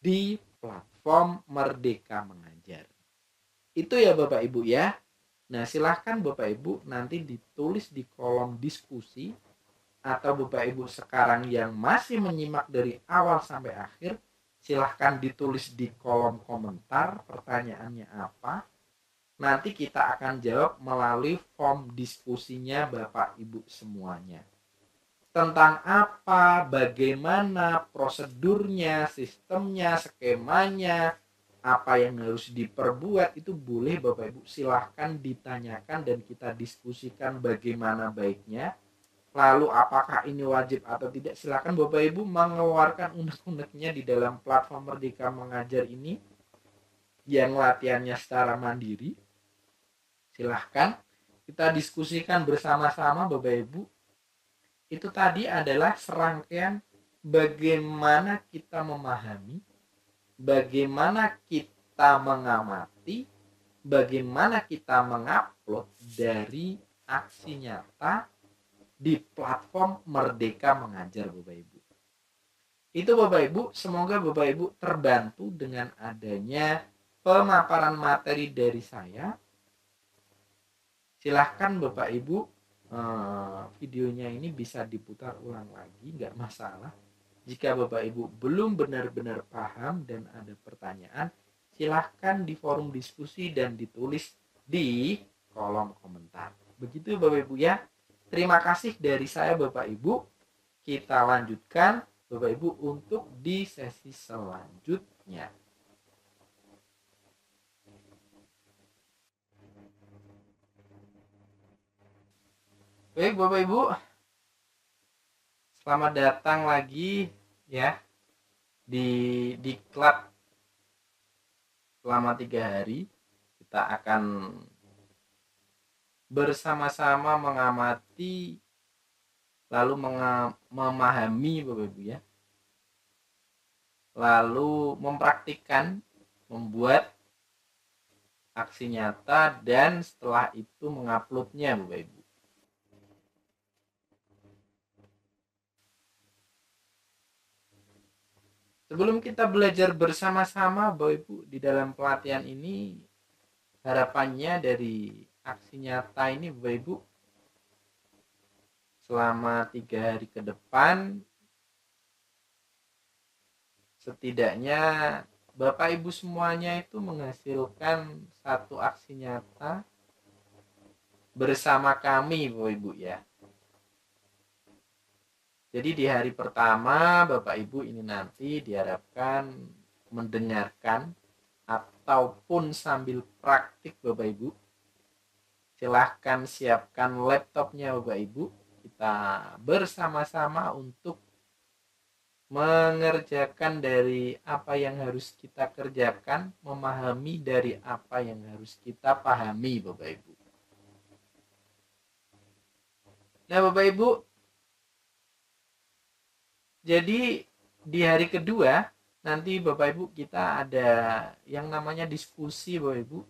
di platform Merdeka Mengajar. Itu ya Bapak Ibu ya. Nah, silahkan Bapak Ibu nanti ditulis di kolom diskusi, atau Bapak Ibu sekarang yang masih menyimak dari awal sampai akhir, silahkan ditulis di kolom komentar pertanyaannya apa. Nanti kita akan jawab melalui form diskusinya Bapak Ibu semuanya. Tentang apa, bagaimana prosedurnya, sistemnya, skemanya, apa yang harus diperbuat, itu boleh Bapak Ibu silahkan ditanyakan dan kita diskusikan bagaimana baiknya. Lalu apakah ini wajib atau tidak, silahkan Bapak Ibu mengeluarkan unek-uneknya di dalam platform Merdeka Mengajar ini yang latihannya secara mandiri. Silahkan kita diskusikan bersama-sama Bapak Ibu. Itu tadi adalah serangkaian bagaimana kita memahami, bagaimana kita mengamati, bagaimana kita mengupload dari aksi nyata di platform Merdeka Mengajar Bapak Ibu. Itu Bapak Ibu, semoga Bapak Ibu terbantu dengan adanya pemaparan materi dari saya. Silahkan Bapak Ibu, videonya ini bisa diputar ulang lagi, nggak masalah. Jika Bapak Ibu belum benar-benar paham dan ada pertanyaan, silahkan di forum diskusi dan ditulis di kolom komentar. Begitu Bapak Ibu ya. Terima kasih dari saya Bapak Ibu. Kita lanjutkan Bapak Ibu untuk di sesi selanjutnya. Baik Bapak Ibu, selamat datang lagi ya di diklat selama 3 hari. Kita akan bersama-sama mengamati lalu memahami Bapak Ibu ya, lalu mempraktikkan, membuat aksi nyata, dan setelah itu menguploadnya Bapak Ibu. Sebelum kita belajar bersama-sama Bapak Ibu di dalam pelatihan ini, harapannya dari aksi nyata ini Bapak Ibu, selama 3 hari ke depan, setidaknya Bapak Ibu semuanya itu menghasilkan satu aksi nyata bersama kami Bapak Ibu ya. Jadi di hari pertama Bapak Ibu ini nanti diharapkan mendengarkan ataupun sambil praktik Bapak Ibu. Silahkan siapkan laptopnya Bapak Ibu. Kita bersama-sama untuk mengerjakan dari apa yang harus kita kerjakan, memahami dari apa yang harus kita pahami Bapak Ibu. Nah Bapak Ibu, jadi di hari kedua nanti Bapak Ibu kita ada yang namanya diskusi Bapak Ibu.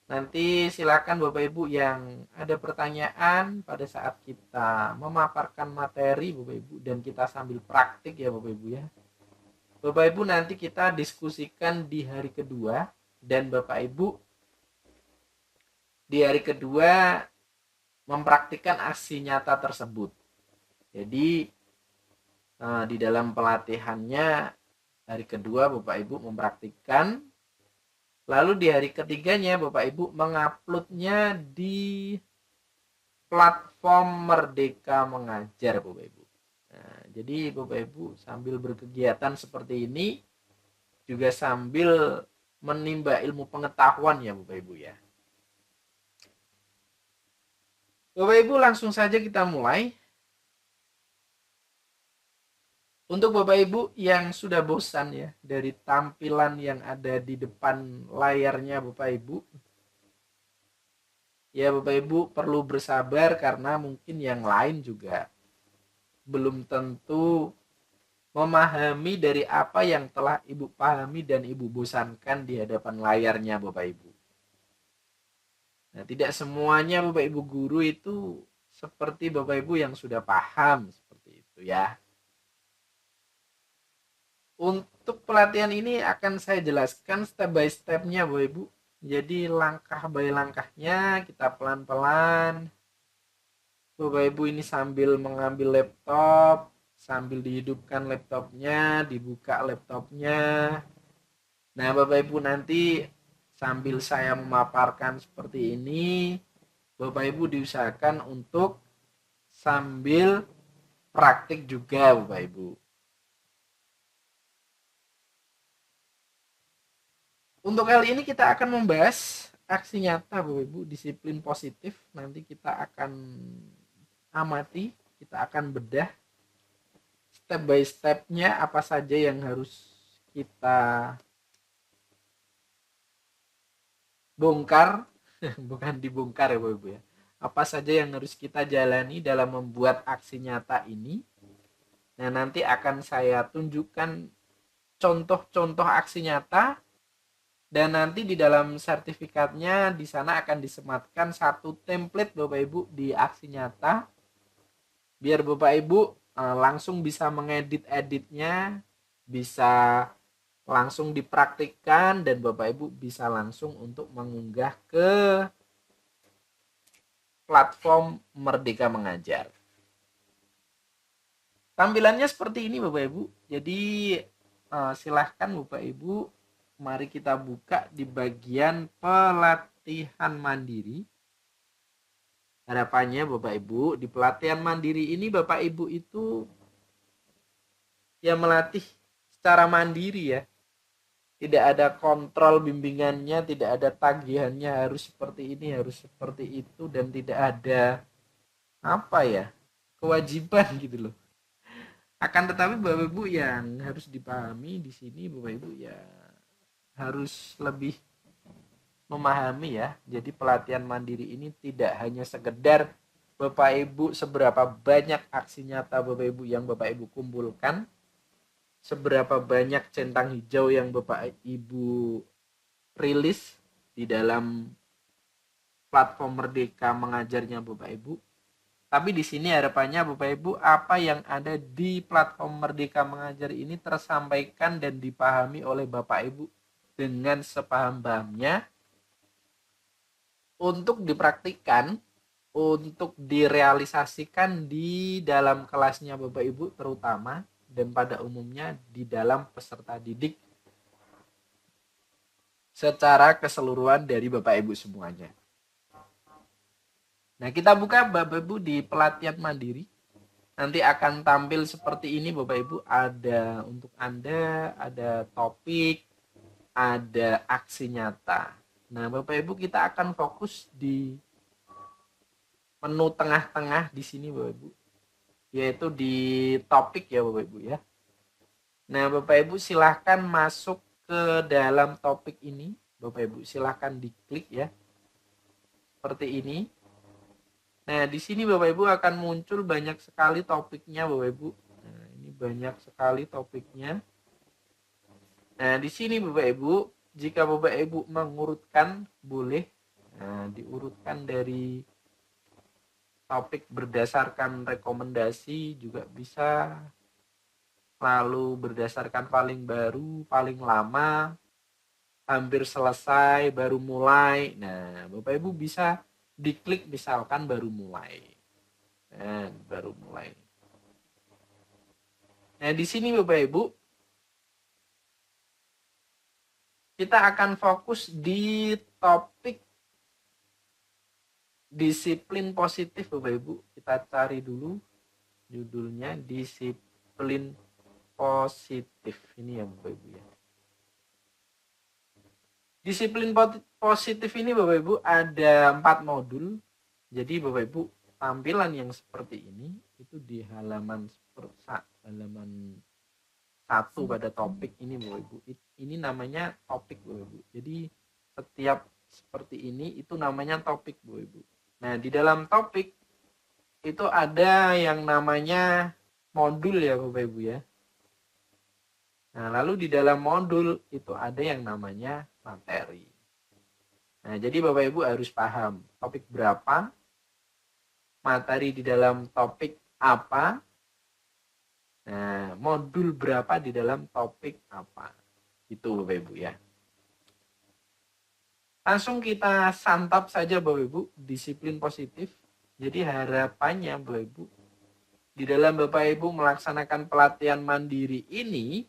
Nanti silakan Bapak Ibu yang ada pertanyaan pada saat kita memaparkan materi Bapak Ibu, dan kita sambil praktik ya Bapak Ibu ya. Bapak Ibu nanti kita diskusikan di hari kedua, dan Bapak Ibu di hari kedua mempraktikkan aksi nyata tersebut. Jadi di dalam pelatihannya hari kedua Bapak Ibu mempraktikkan, lalu di hari ketiganya Bapak Ibu menguploadnya di platform Merdeka Mengajar Bapak Ibu. Nah, jadi Bapak Ibu sambil berkegiatan seperti ini juga sambil menimba ilmu pengetahuan ya Bapak Ibu ya. Bapak Ibu langsung saja kita mulai. Untuk Bapak Ibu yang sudah bosan ya dari tampilan yang ada di depan layarnya Bapak Ibu, ya Bapak Ibu perlu bersabar karena mungkin yang lain juga belum tentu memahami dari apa yang telah Ibu pahami dan Ibu bosankan di hadapan layarnya Bapak Ibu. Nah, tidak semuanya Bapak Ibu guru itu seperti Bapak Ibu yang sudah paham seperti itu ya. Untuk pelatihan ini akan saya jelaskan step by stepnya Bapak Ibu. Jadi langkah by langkahnya kita pelan-pelan. Bapak Ibu ini sambil mengambil laptop, sambil dihidupkan laptopnya, dibuka laptopnya. Nah Bapak Ibu nanti sambil saya memaparkan seperti ini, Bapak Ibu diusahakan untuk sambil praktik juga Bapak Ibu. Untuk kali ini kita akan membahas aksi nyata Bapak Ibu, disiplin positif. Nanti kita akan amati, kita akan bedah step by stepnya apa saja yang harus kita bongkar, bukan dibongkar ya Bapak Ibu ya. Apa saja yang harus kita jalani dalam membuat aksi nyata ini. Nah, nanti akan saya tunjukkan contoh-contoh aksi nyata dan nanti di dalam sertifikatnya di sana akan disematkan satu template Bapak Ibu di aksi nyata biar Bapak Ibu langsung bisa mengedit-editnya, bisa langsung dipraktikkan dan Bapak Ibu bisa langsung untuk mengunggah ke platform Merdeka Mengajar. Tampilannya seperti ini Bapak Ibu. Jadi silahkan Bapak Ibu, mari kita buka di bagian pelatihan mandiri. Harapannya Bapak Ibu, di pelatihan mandiri ini Bapak Ibu itu ya melatih secara mandiri ya. Tidak ada kontrol bimbingannya, tidak ada tagihannya harus seperti ini, harus seperti itu, dan tidak ada apa ya, kewajiban gitu loh. Akan tetapi Bapak Ibu yang harus dipahami di sini Bapak Ibu ya harus lebih memahami ya. Jadi pelatihan mandiri ini tidak hanya sekedar Bapak Ibu seberapa banyak aksi nyata Bapak Ibu yang Bapak Ibu kumpulkan, seberapa banyak centang hijau yang Bapak Ibu rilis di dalam platform Merdeka Mengajarnya Bapak Ibu. Tapi di sini harapannya Bapak Ibu apa yang ada di platform Merdeka Mengajar ini tersampaikan dan dipahami oleh Bapak Ibu dengan sepaham-pahamnya untuk dipraktikkan, untuk direalisasikan di dalam kelasnya Bapak Ibu terutama dan pada umumnya di dalam peserta didik secara keseluruhan dari Bapak Ibu semuanya. Nah, kita buka Bapak Ibu di pelatihan mandiri. Nanti akan tampil seperti ini Bapak Ibu. Ada untuk Anda, ada topik, ada aksi nyata. Nah, Bapak Ibu kita akan fokus di menu tengah-tengah di sini Bapak Ibu. Yaitu di topik ya Bapak Ibu ya. Nah, Bapak Ibu silahkan masuk ke dalam topik ini. Bapak Ibu silahkan diklik ya. Seperti ini. Nah, di sini Bapak Ibu akan muncul banyak sekali topiknya Bapak Ibu. Nah, ini banyak sekali topiknya. Nah, di sini Bapak Ibu, jika Bapak Ibu mengurutkan boleh. Nah, diurutkan dari topik berdasarkan rekomendasi juga bisa. Lalu berdasarkan paling baru, paling lama, hampir selesai, baru mulai. Nah, Bapak Ibu bisa diklik misalkan baru mulai. Baru mulai. Nah, di sini Bapak Ibu kita akan fokus di topik disiplin positif Bapak Ibu. Kita cari dulu judulnya disiplin positif. Ini ya Bapak Ibu ya. Disiplin positif ini Bapak Ibu ada 4 modul. Jadi Bapak Ibu tampilan yang seperti ini itu di halaman 1 pada topik ini Bapak Ibu. Ini namanya topik Bapak Ibu. Jadi setiap seperti ini itu namanya topik Bapak Ibu. Nah, di dalam topik itu ada yang namanya modul ya Bapak Ibu ya. Nah, lalu di dalam modul itu ada yang namanya materi. Nah, jadi Bapak Ibu harus paham topik berapa, materi di dalam topik apa, Nah, modul berapa di dalam topik apa. Itu Bapak Ibu ya. Langsung kita santap saja Bapak Ibu, disiplin positif. Jadi harapannya Bapak Ibu, di dalam Bapak Ibu melaksanakan pelatihan mandiri ini,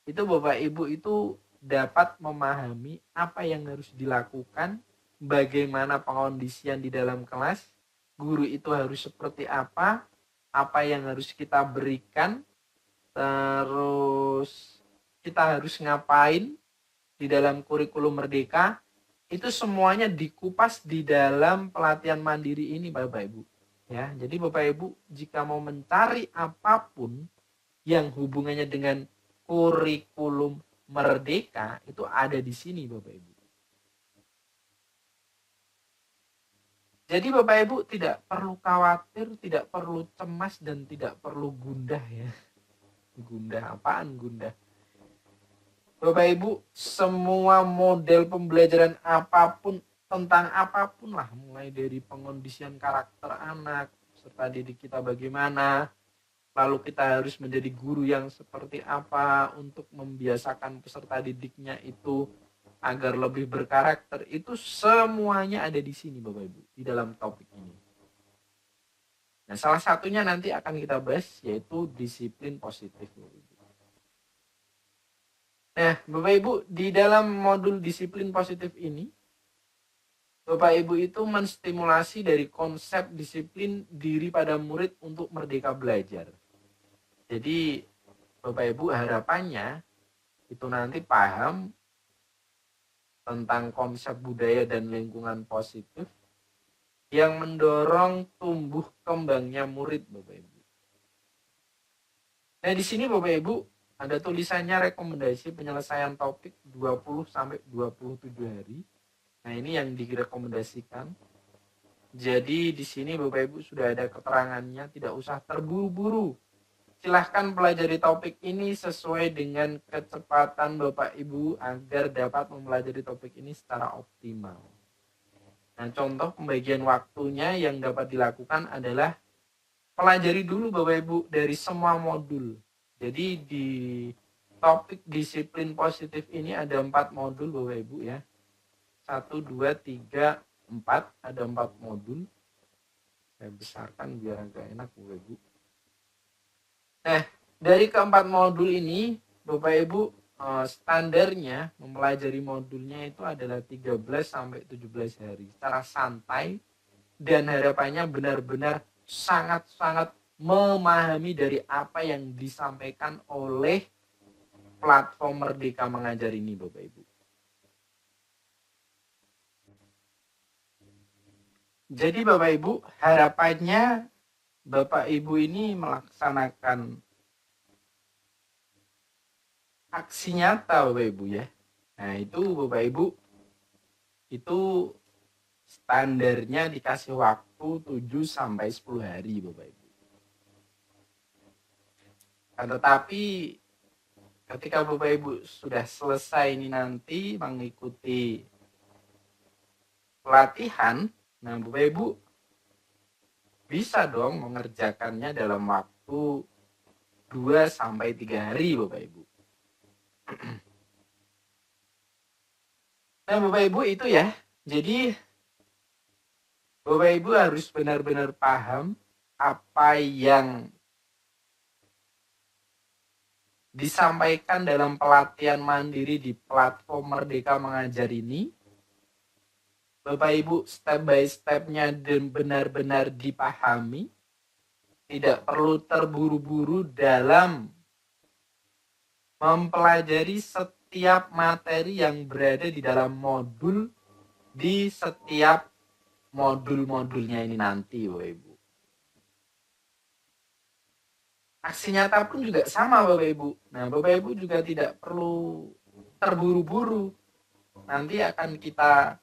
itu Bapak Ibu itu dapat memahami apa yang harus dilakukan, bagaimana pengondisian di dalam kelas, guru itu harus seperti apa yang harus kita berikan, terus kita harus ngapain di dalam kurikulum Merdeka, itu semuanya dikupas di dalam pelatihan mandiri ini Bapak Ibu. Ya, jadi Bapak Ibu jika mau mencari apapun yang hubungannya dengan kurikulum Merdeka itu ada di sini Bapak Ibu. Jadi Bapak Ibu tidak perlu khawatir, tidak perlu cemas, dan tidak perlu gundah ya. Gundah apaan gundah? Bapak Ibu, semua model pembelajaran apapun, tentang apapun lah, mulai dari pengondisian karakter anak, serta didik kita bagaimana, lalu kita harus menjadi guru yang seperti apa untuk membiasakan peserta didiknya itu agar lebih berkarakter, itu semuanya ada di sini Bapak Ibu, di dalam topik ini. Nah, salah satunya nanti akan kita bahas, yaitu disiplin positif Bapak Ibu. Nah, Bapak Ibu, di dalam modul disiplin positif ini, Bapak Ibu itu menstimulasi dari konsep disiplin diri pada murid untuk merdeka belajar. Jadi, Bapak Ibu harapannya itu nanti paham tentang konsep budaya dan lingkungan positif yang mendorong tumbuh kembangnya murid, Bapak Ibu. Nah, di sini Bapak Ibu ada tulisannya rekomendasi penyelesaian topik 20-27 hari. Nah, ini yang direkomendasikan. Jadi di sini Bapak Ibu sudah ada keterangannya, tidak usah terburu-buru. Silahkan pelajari topik ini sesuai dengan kecepatan Bapak Ibu agar dapat mempelajari topik ini secara optimal. Nah, contoh pembagian waktunya yang dapat dilakukan adalah pelajari dulu Bapak Ibu dari semua modul. Jadi di topik disiplin positif ini ada 4 modul Bapak Ibu ya. 1, 2, 3, 4. Ada 4 modul. Saya besarkan biar agak enak Bapak Ibu. Nah, dari keempat modul ini Bapak Ibu standarnya mempelajari modulnya itu adalah 13-17 hari secara santai, dan harapannya benar-benar sangat-sangat memahami dari apa yang disampaikan oleh platform Merdeka Mengajar ini Bapak Ibu. Jadi Bapak Ibu, harapannya Bapak Ibu ini melaksanakan aksi nyata Bapak Ibu ya. Nah, itu Bapak Ibu itu standarnya dikasih waktu 7-10 hari Bapak Ibu. Tetapi ketika Bapak Ibu sudah selesai ini nanti mengikuti pelatihan, nah Bapak Ibu bisa dong mengerjakannya dalam waktu 2-3 hari Bapak Ibu. Nah Bapak Ibu itu ya, jadi Bapak Ibu harus benar-benar paham apa yang disampaikan dalam pelatihan mandiri di platform Merdeka Mengajar ini. Bapak Ibu step by stepnya dan benar-benar dipahami. Tidak perlu terburu-buru dalam mempelajari setiap materi yang berada di dalam modul, di setiap modul-modulnya ini nanti Bapak Ibu. Aksi nyata pun juga sama Bapak Ibu. Nah Bapak Ibu juga tidak perlu terburu-buru. Nanti akan kita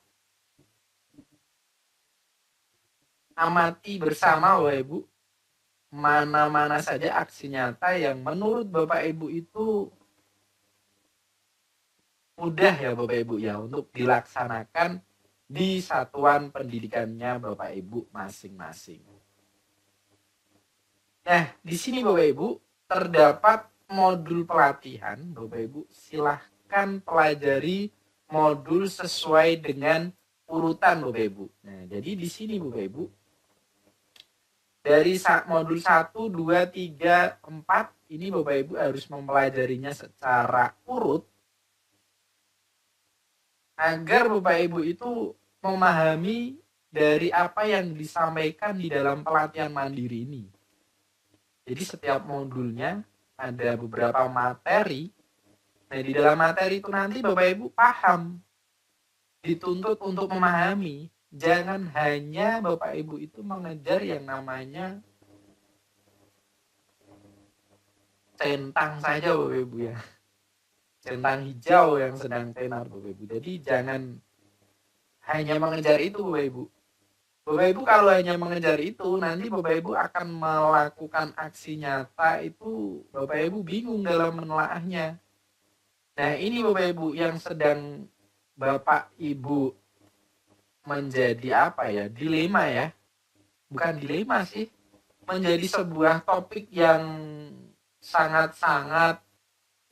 amati bersama Bapak Ibu mana-mana saja aksi nyata yang menurut Bapak Ibu itu mudah ya Bapak Ibu ya untuk dilaksanakan di satuan pendidikannya Bapak Ibu masing-masing. Nah, di sini Bapak Ibu terdapat modul pelatihan, Bapak Ibu, silahkan pelajari modul sesuai dengan urutan Bapak Ibu. Nah, jadi di sini Bapak Ibu, dari modul 1, 2, 3, 4 ini Bapak Ibu harus mempelajarinya secara urut agar Bapak Ibu itu memahami dari apa yang disampaikan di dalam pelatihan mandiri ini. Jadi setiap modulnya ada beberapa materi. Nah, di dalam materi itu nanti Bapak Ibu paham, dituntut untuk memahami. Jangan hanya Bapak Ibu itu mengejar yang namanya centang saja Bapak Ibu ya. Centang hijau yang sedang tenar Bapak Ibu. Jadi jangan hanya mengejar itu Bapak Ibu. Bapak Ibu kalau hanya mengejar itu, nanti Bapak Ibu akan melakukan aksi nyata itu Bapak Ibu bingung dalam menelaahnya. Nah, ini Bapak Ibu yang sedang Bapak Ibu menjadi apa ya? Dilema ya. Bukan dilema sih. Menjadi sebuah topik yang sangat-sangat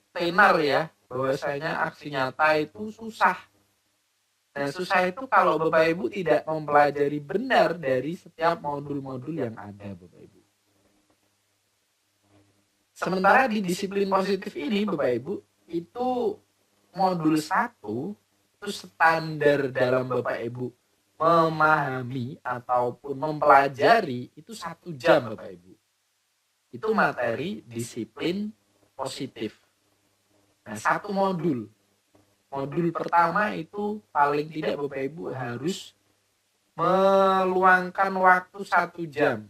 tenar ya. Bahwasanya aksi nyata itu susah. Nah, susah itu kalau Bapak Ibu tidak mempelajari benar dari setiap modul-modul yang ada, Bapak Ibu. Sementara di disiplin positif ini, Bapak Ibu, itu modul 1 itu standar dalam Bapak Ibu memahami ataupun mempelajari itu 1 jam, Bapak Ibu. Itu materi disiplin positif. Nah, 1 modul. Modul pertama itu paling tidak Bapak Ibu harus meluangkan waktu 1 jam.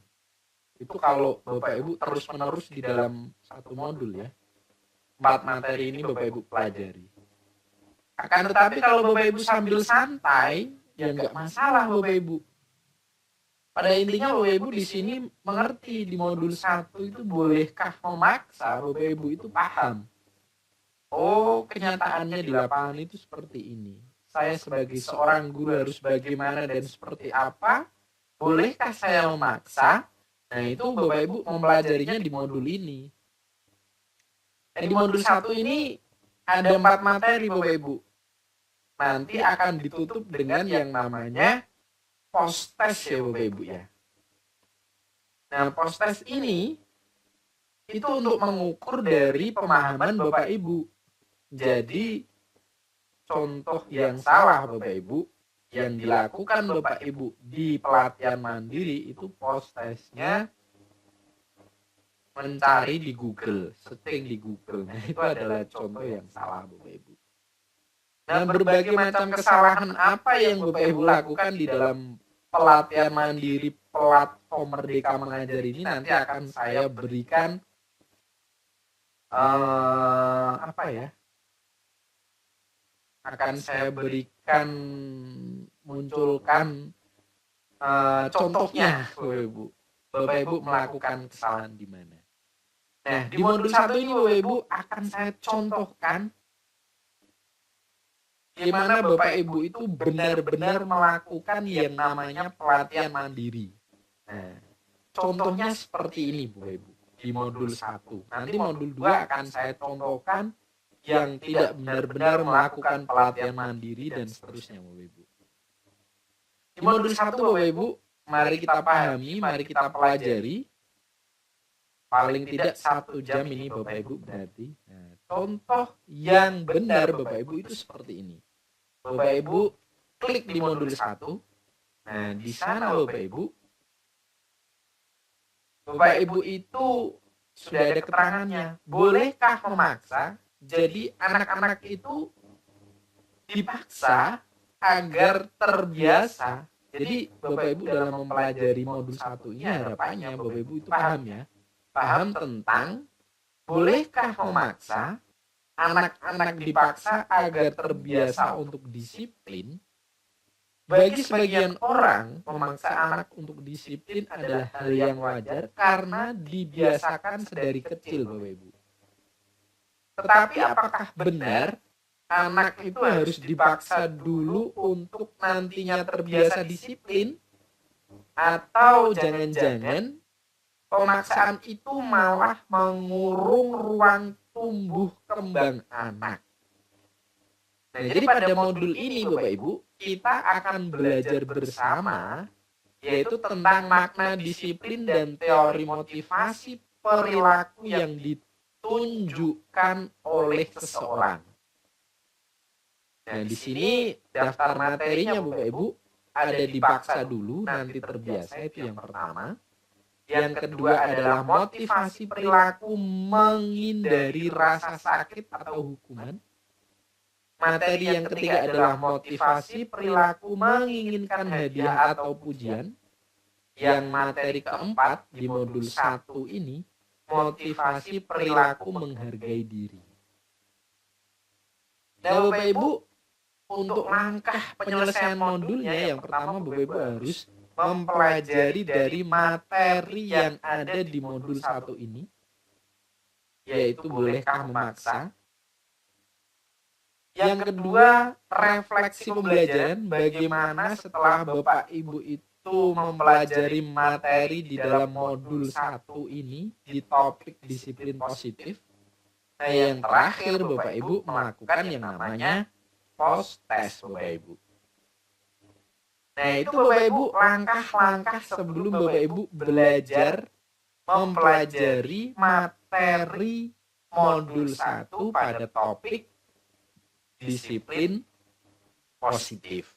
Itu kalau Bapak Ibu terus-menerus di dalam 1 modul ya. 4 materi ini Bapak Ibu pelajari. Akan tetapi kalau Bapak Ibu sambil santai, ya nggak masalah Bapak Ibu. Pada intinya Bapak Ibu di sini mengerti di modul 1 itu bolehkah memaksa Bapak Ibu itu paham. Oh, kenyataannya di lapangan itu seperti ini. Saya sebagai seorang guru harus bagaimana dan seperti apa? Bolehkah saya memaksa? Nah, itu Bapak Ibu mempelajarinya di modul ini. Dan di modul 1 ini ada 4 materi Bapak Ibu. Nanti akan ditutup dengan yang namanya post test ya Bapak Ibu ya. Nah, post test ini itu untuk mengukur dari pemahaman Bapak Ibu. Jadi contoh yang salah Bapak Ibu yang dilakukan Bapak Ibu di pelatihan mandiri itu post testnya mencari di Google, setting di Google. Nah, itu adalah contoh yang salah Bapak Ibu. Dan berbagai macam kesalahan apa yang Bapak Ibu lakukan di dalam pelatihan mandiri platform Merdeka Mengajar ini nanti akan saya berikan akan saya berikan munculkan contohnya Bapak Ibu. Bapak Ibu melakukan kesalahan di mana. Nah, di modul 1 ini Bapak Ibu akan saya contohkan di mana Bapak Ibu itu benar-benar melakukan yang namanya pelatihan mandiri. Nah, contohnya seperti ini Bapak Ibu di modul 1. Nanti modul 2 akan saya contohkan yang tidak benar-benar melakukan pelatihan mandiri dan seterusnya Bapak Ibu. Di modul 1 Bapak Ibu, mari kita pahami, mari kita pelajari. Paling tidak 1 jam ini Bapak Ibu berarti. Nah, contoh yang benar Bapak Ibu itu seperti ini. Bapak Ibu klik di modul 1. Nah, di sana Bapak Ibu itu sudah ada keterangannya. Bolehkah memaksa? Jadi anak-anak itu dipaksa agar terbiasa. Jadi Bapak Ibu dalam mempelajari modul 1 ini harapannya Bapak Ibu itu paham ya. Paham tentang bolehkah memaksa, anak-anak dipaksa agar terbiasa untuk disiplin. Bagi sebagian orang, memaksa anak untuk disiplin adalah hal yang wajar karena dibiasakan sedari kecil Bapak Ibu. Tetapi apakah benar anak itu harus dipaksa dulu untuk nantinya terbiasa disiplin? Atau jangan-jangan Pemaksaan itu malah mengurung ruang tumbuh kembang anak. Nah, jadi pada modul ini Bapak Ibu, kita akan belajar bersama yaitu tentang makna disiplin dan teori motivasi perilaku yang ditunjukkan oleh seseorang. Nah, di sini daftar materinya Bapak Ibu ada dipaksa dulu, nanti terbiasa, itu yang pertama. Yang kedua adalah motivasi perilaku menghindari rasa sakit atau hukuman. Materi yang ketiga adalah motivasi perilaku menginginkan hadiah atau pujian. Yang materi keempat di modul 1 ini, motivasi perilaku menghargai diri. Nah Bapak Ibu, untuk langkah penyelesaian modulnya, yang pertama Bapak Ibu harus mempelajari dari materi yang ada di modul 1 ini, yaitu bolehkah memaksa. Yang kedua, refleksi pembelajaran, bagaimana setelah Bapak Ibu itu mempelajari materi di dalam modul 1 ini di topik disiplin positif. Nah, yang terakhir Bapak Ibu melakukan yang namanya post test Bapak Ibu. Nah, itu Bapak Ibu langkah-langkah sebelum Bapak Ibu belajar mempelajari materi modul 1 pada topik disiplin positif.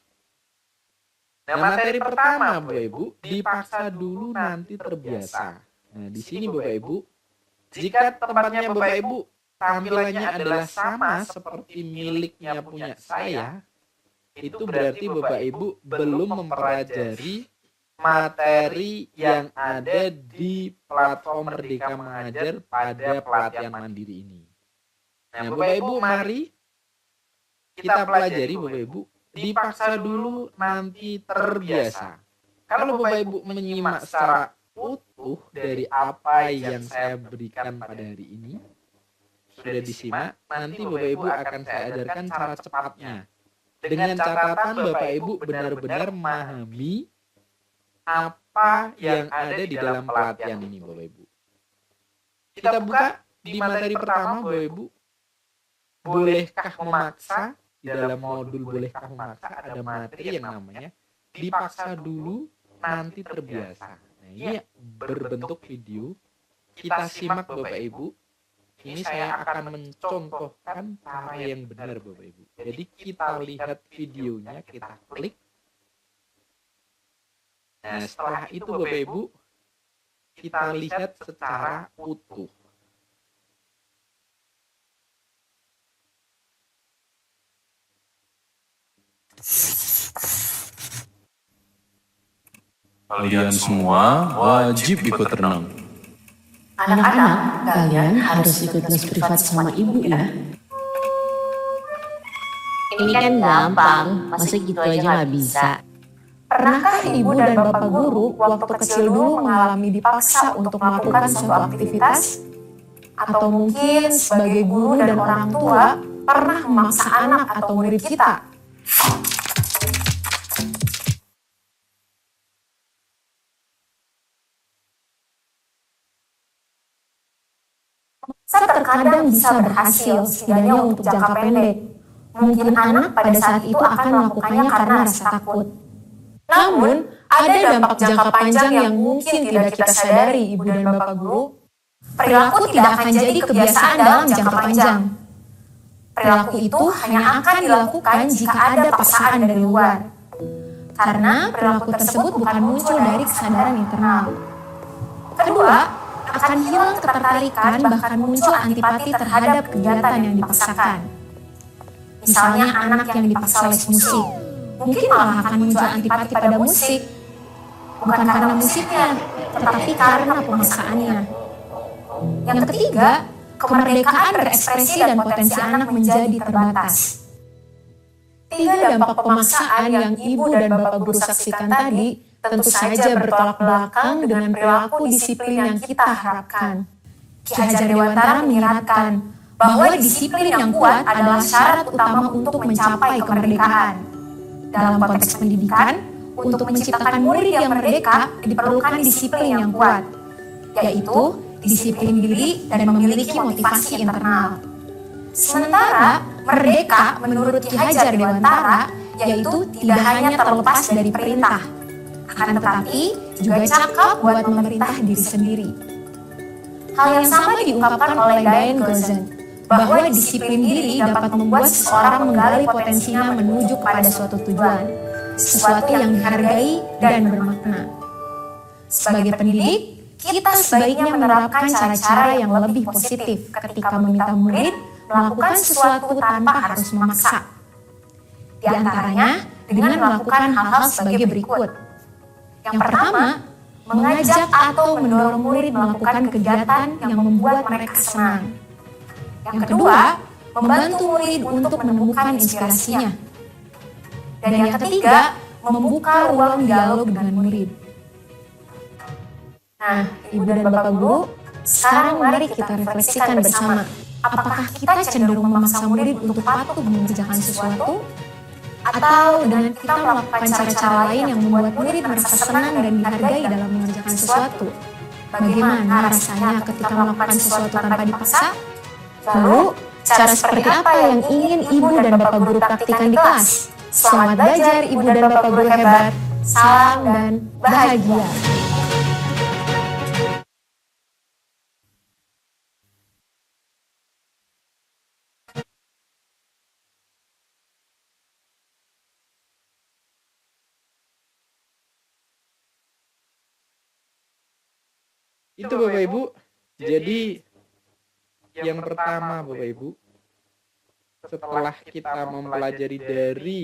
Nah, materi pertama Bapak Ibu, dipaksa dulu nanti terbiasa. Nah, di sini Bapak Ibu, jika tempatnya Bapak Ibu tampilannya adalah sama seperti miliknya punya saya, itu berarti Bapak Ibu belum mempelajari materi yang ada di platform Merdeka Mengajar pada pelatihan mandiri ini. Nah, Bapak Ibu, mari kita pelajari Bapak Ibu, dipaksa dulu nanti terbiasa. Kalau Bapak Ibu menyimak secara utuh dari apa yang saya berikan pada hari ini, sudah disimak, nanti Bapak Ibu akan saya ajarkan cara cepatnya. Dengan catatan Bapak Ibu benar-benar memahami apa yang ada di dalam pelatihan ini Bapak Ibu. Kita buka di materi pertama Bapak Ibu, bolehkah memaksa? Di dalam modul bolehkah memaksa ada materi yang namanya dipaksa dulu nanti terbiasa. Nah, ini berbentuk video. Kita simak Bapak Ibu. Ini saya akan mencontohkan cara yang benar Bapak Ibu. Jadi kita lihat videonya, kita klik. Nah, setelah itu Bapak Ibu, kita lihat secara utuh. Kalian semua wajib ikut renang. Anak-anak, kalian harus ikut les privat sama ibu ya. Ini kan gampang, masa gitu aja nggak bisa. Pernahkah ibu dan bapak guru waktu kecil dulu mengalami dipaksa untuk melakukan suatu aktivitas? Atau mungkin sebagai guru dan orang tua pernah memaksa anak atau murid kita? Terkadang bisa berhasil, setidaknya untuk jangka pendek. Mungkin anak pada saat itu akan melakukannya karena rasa takut. Namun, ada dampak jangka panjang yang mungkin tidak kita sadari, ibu dan bapak guru. Perilaku tidak akan jadi kebiasaan dalam jangka panjang. Perilaku itu hanya akan dilakukan jika ada paksaan dari luar. Karena perilaku tersebut bukan muncul dari kesadaran internal. Kedua, akan hilang ketertarikan, bahkan muncul antipati terhadap kegiatan yang dipaksakan. Misalnya anak yang dipaksa les musik, mungkin malah akan muncul antipati pada musik. Bukan karena musiknya, tetapi karena pemaksaannya. Yang ketiga, kemerdekaan berekspresi dan potensi anak menjadi terbatas. 3 dampak pemaksaan yang ibu dan bapak guru saksikan tadi tentu saja bertolak belakang dengan perilaku disiplin yang kita harapkan. Ki Hajar Dewantara mengingatkan bahwa disiplin yang kuat adalah syarat utama untuk mencapai kemerdekaan. Dalam konteks pendidikan, untuk menciptakan murid yang merdeka diperlukan disiplin yang kuat. yaitu disiplin diri dan memiliki motivasi internal. Sementara merdeka menurut Ki Hajar Dewantara yaitu tidak hanya terlepas dari perintah, akan tetapi juga cakap buat memerintah diri sendiri. Hal yang sama diungkapkan oleh Diane Gozan, bahwa disiplin diri dapat membuat seseorang menggali potensinya menuju kepada suatu tujuan, sesuatu yang dihargai dan bermakna. Sebagai pendidik, kita sebaiknya menerapkan cara-cara yang lebih positif ketika meminta murid melakukan sesuatu tanpa harus memaksa. Di antaranya dengan melakukan hal-hal sebagai berikut. Yang pertama, mengajak atau mendorong murid melakukan kegiatan yang membuat mereka senang. Yang kedua, membantu murid untuk menemukan inspirasinya. Dan yang ketiga, membuka ruang dialog dengan murid. Nah, Ibu dan Bapak Guru, sekarang mari kita refleksikan bersama. Apakah kita cenderung memaksa murid untuk patuh mengerjakan sesuatu? Atau dengan kita melakukan cara-cara lain yang membuat murid merasa senang dan dihargai dalam mengerjakan sesuatu? Bagaimana rasanya ketika melakukan sesuatu tanpa dipaksa? Lalu, cara seperti apa yang ingin Ibu dan Bapak Guru praktikkan di kelas? Selamat belajar Ibu dan Bapak Guru hebat. Salam dan bahagia. Itu Bapak Ibu. Jadi yang pertama Bapak Ibu, setelah kita mempelajari dari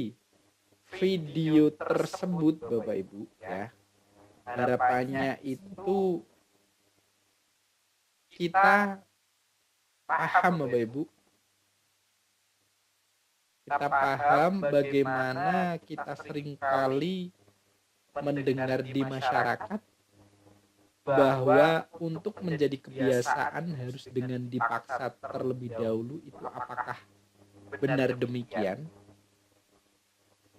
video tersebut Bapak Ibu ya, harapannya itu kita paham Bapak Ibu. Kita paham bagaimana kita seringkali mendengar di masyarakat bahwa untuk menjadi kebiasaan harus dengan dipaksa terlebih dahulu. Itu apakah benar demikian?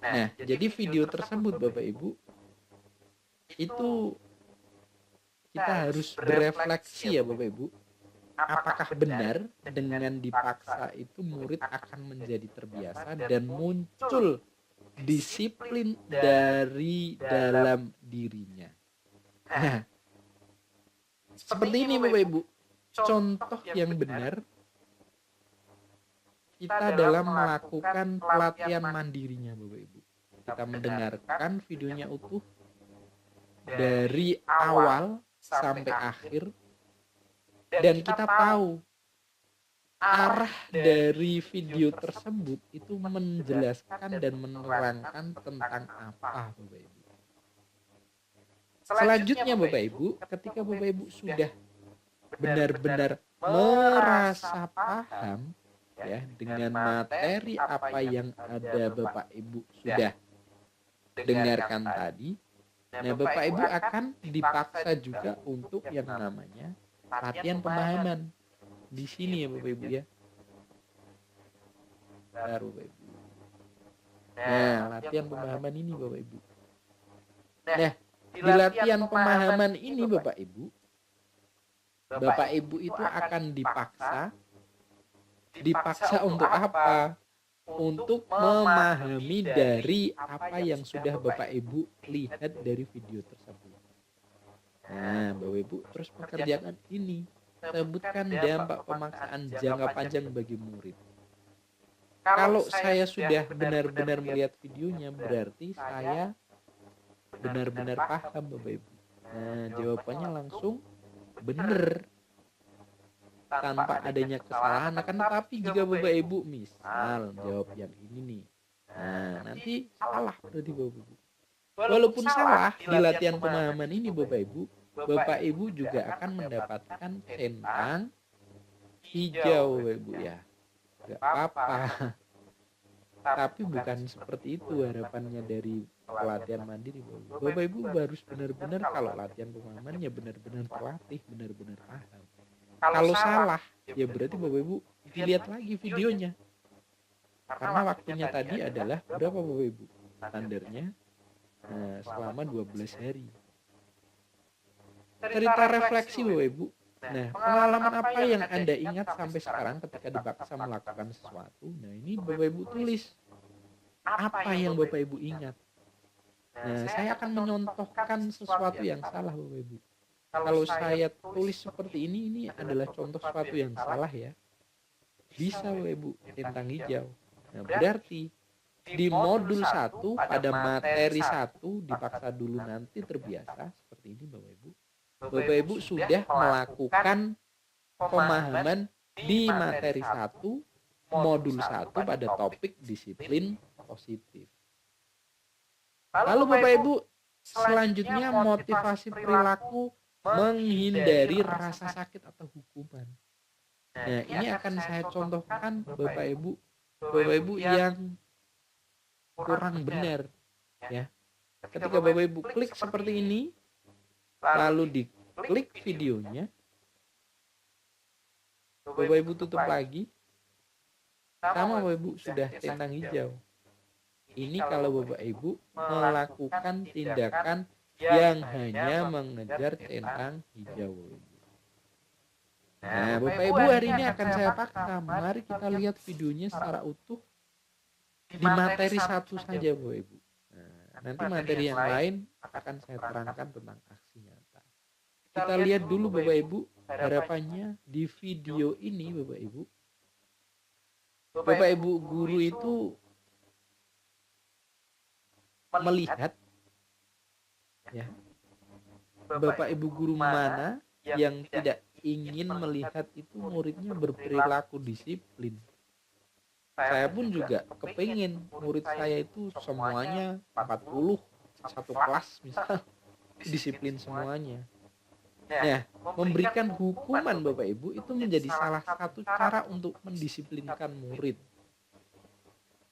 Nah, jadi video tersebut Bapak Ibu, itu kita harus berefleksi ya Bapak Ibu. Apakah benar dengan dipaksa itu murid akan menjadi terbiasa dan muncul disiplin dari dalam dirinya? Nah, seperti ini Bapak Ibu, contoh yang benar kita dalam melakukan pelatihan mandirinya Bapak Ibu. Kita mendengarkan videonya utuh dari awal sampai akhir, dan kita tahu arah dari video tersebut itu menjelaskan dan menerangkan tentang apa Bapak Ibu. Selanjutnya Bapak Ibu, ketika Bapak Ibu sudah benar-benar merasa paham ya dengan materi apa yang ada Bapak Ibu sudah dengarkan tadi, nah Bapak Ibu akan dipaksa juga untuk yang namanya latihan pemahaman. Di sini ya Bapak Ibu ya. Baru Bapak Ibu. Nah, latihan pemahaman ini Bapak Ibu. Nah, di latihan pemahaman ini Bapak Ibu itu akan dipaksa untuk apa? Untuk memahami dari apa yang sudah Bapak Ibu lihat dari video tersebut. Nah, Bapak Ibu terus pekerjaan ini, sebutkan dampak pemaksaan jangka panjang bagi murid. Kalau saya sudah benar-benar melihat videonya, berarti saya benar-benar paham Bapak Ibu. Nah, jawabannya langsung benar tanpa adanya kesalahan. Akan tetapi jika Bapak Ibu misal jawab yang ini nih, nah nanti salah berarti Bapak Ibu. Walaupun salah di latihan pemahaman ini Bapak Ibu juga akan mendapatkan centang hijau Bapak Ibu ya. Gak apa-apa. Tapi bukan seperti itu harapannya dari pelatihan mandiri Bapak Ibu. Bapak Ibu harus benar-benar kalau latihan pemahamannya benar-benar terlatih, benar-benar paham. Kalau salah ya berarti Bapak Ibu dilihat lagi videonya. Karena waktunya tadi adalah berapa Bapak Ibu? Standarnya selama 12 hari. cerita refleksi Bapak Ibu. Nah, pengalaman apa yang Anda ingat sampai sekarang ketika dipaksa melakukan sesuatu? Nah, ini Bapak Ibu tulis. Apa yang Bapak Ibu ingat? Nah, saya akan menyontohkan sesuatu yang salah Bapak Ibu. Kalau saya tulis seperti ini adalah contoh sesuatu yang salah ya. Bisa Bapak Ibu centang hijau. Nah, berarti di modul 1 pada materi 1 dipaksa dulu nanti terbiasa seperti ini Bapak Ibu. Bapak Ibu sudah melakukan pemahaman di materi 1 modul 1 pada topik disiplin positif. Lalu Bapak Ibu selanjutnya motivasi perilaku menghindari rasa sakit atau hukuman. Nah, ini akan saya contohkan Bapak Ibu yang kurang benar ya. Ketika Bapak Ibu klik seperti ini, lalu diklik videonya, Bapak Ibu tutup lagi, sama Bapak Ibu sudah centang hijau. Ini kalau Bapak Ibu melakukan tindakan yang hanya mengejar centang hijau. Nah, Bapak Ibu hari ini akan saya paksa. Mari kita lihat videonya secara utuh di materi 1 saja Bapak Ibu. Nah, nanti materi yang lain akan saya terangkan tentang aksi nyata. Kita lihat dulu Bapak Ibu harapannya di video ini Bapak Ibu. Bapak Ibu guru itu melihat ya, Bapak Ibu guru mana yang tidak ingin melihat itu muridnya berperilaku disiplin. Saya pun juga kepingin murid saya itu semuanya 40 satu kelas misal disiplin semuanya. Ya, memberikan hukuman Bapak Ibu itu menjadi salah satu cara untuk mendisiplinkan murid.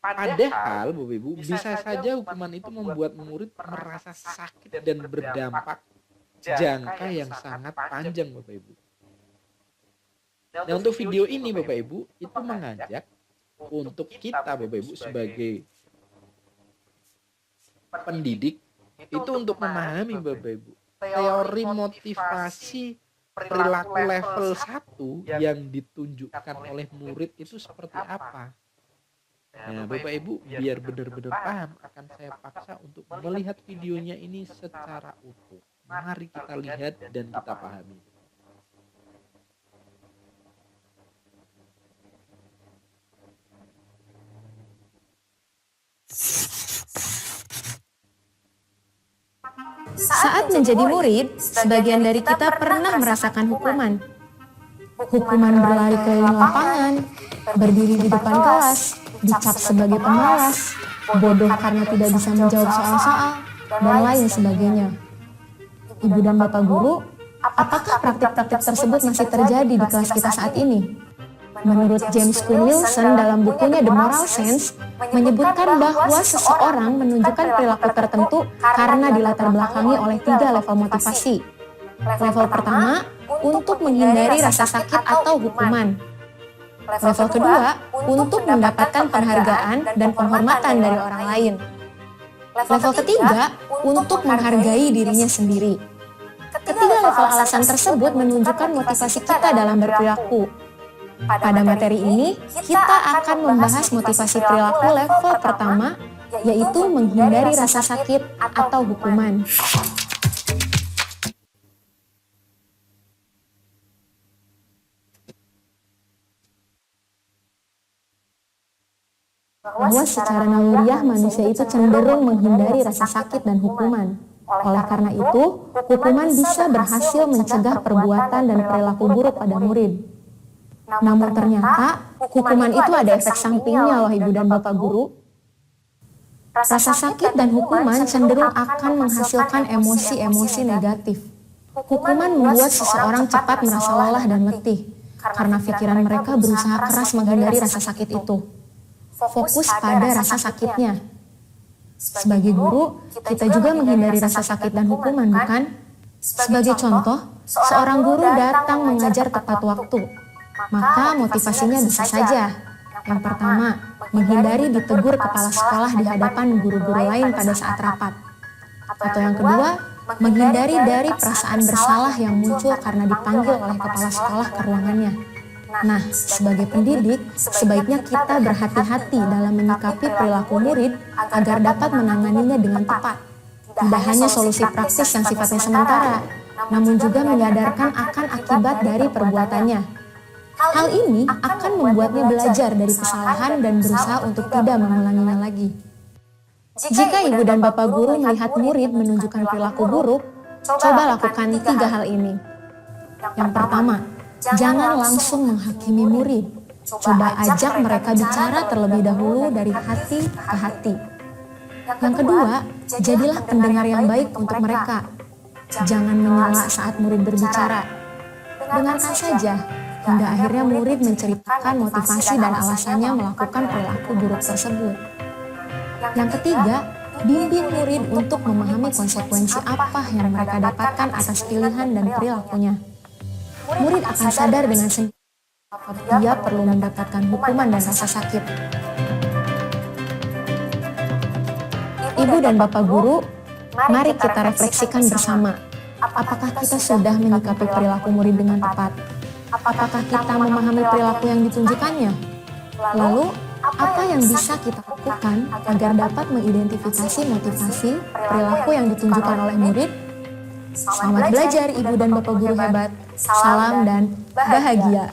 Padahal Bapak Ibu bisa saja hukuman itu membuat murid merasa sakit dan berdampak jangka yang sangat panjang Bapak Ibu. Nah, untuk video ini Bapak Ibu itu mengajak untuk kita Bapak Ibu sebagai pendidik itu untuk memahami Bapak Ibu teori motivasi perilaku level 1 yang ditunjukkan oleh murid itu seperti apa. Nah, Bapak Ibu biar benar-benar paham akan saya paksa untuk melihat videonya ini secara utuh. Mari kita lihat dan kita pahami. Saat menjadi murid, sebagian dari kita pernah merasakan hukuman. Hukuman berlari keliling lapangan, berdiri di depan kelas, dicap sebagai pemalas, bodoh karena tidak bisa menjawab soal-soal, dan lain sebagainya. Ibu dan Bapak Guru, apakah praktik-praktik tersebut masih terjadi di kelas kita saat ini? Menurut James Quinn Wilson dalam bukunya The Moral Sense, menyebutkan bahwa seseorang menunjukkan perilaku tertentu karena dilatar belakangi oleh 3 level motivasi. Level pertama, untuk menghindari rasa sakit atau hukuman. Level kedua, untuk mendapatkan penghargaan dan penghormatan dari orang lain. Level ketiga, untuk menghargai dirinya sendiri. Ketiga level alasan tersebut menunjukkan motivasi kita dalam berperilaku. Pada materi ini, kita akan membahas motivasi perilaku level pertama, yaitu menghindari rasa sakit atau hukuman. Bahwa secara naluriah manusia itu cenderung menghindari rasa sakit dan hukuman. Oleh karena itu, hukuman bisa berhasil mencegah perbuatan dan perilaku buruk pada murid. Namun ternyata, hukuman itu ada efek sampingnya loh Ibu dan Bapak Guru. Rasa sakit dan hukuman cenderung akan menghasilkan emosi-emosi negatif. Hukuman membuat seseorang cepat merasa lelah dan letih, karena pikiran mereka berusaha keras menghindari rasa sakit itu. Fokus pada rasa sakitnya. Sebagai guru, kita juga menghindari rasa sakit dan hukuman, bukan? Sebagai contoh, seorang guru datang mengajar tepat waktu. Maka motivasinya bisa saja. Yang pertama, menghindari ditegur kepala sekolah di hadapan guru-guru lain pada saat rapat. Atau yang kedua, menghindari dari perasaan bersalah yang muncul karena dipanggil oleh kepala sekolah ke ruangannya. Nah, sebagai pendidik, sebaiknya kita berhati-hati dalam menyikapi perilaku murid agar dapat menanganinya dengan tepat. Tidak hanya solusi praktis yang sifatnya sementara, namun juga menyadarkan akan akibat dari perbuatannya. Hal ini akan membuatnya belajar dari kesalahan dan berusaha untuk tidak mengulanginya lagi. Jika ibu dan bapak guru melihat murid menunjukkan perilaku buruk, coba lakukan 3 hal ini. Yang pertama, jangan langsung menghakimi murid. Coba ajak mereka bicara terlebih dahulu dari hati ke hati. Yang kedua, jadilah pendengar yang baik untuk mereka. Jangan menyela saat murid berbicara. Dengarkan saja, hingga akhirnya murid menceritakan motivasi dan alasannya melakukan perilaku buruk tersebut. Yang ketiga, bimbing murid untuk memahami konsekuensi apa yang mereka dapatkan atas pilihan dan perilakunya. Murid akan sadar dengan sendiri bahwa dia perlu mendapatkan hukuman dan rasa sakit. Ibu dan bapak guru, mari kita refleksikan bersama. Apakah kita sudah menyikapi perilaku murid dengan tepat? Apakah kita memahami perilaku yang ditunjukkannya? Lalu, apa yang bisa kita lakukan agar dapat mengidentifikasi motivasi perilaku yang ditunjukkan oleh murid? Selamat belajar ibu dan bapak guru hebat. Salam dan bahagia.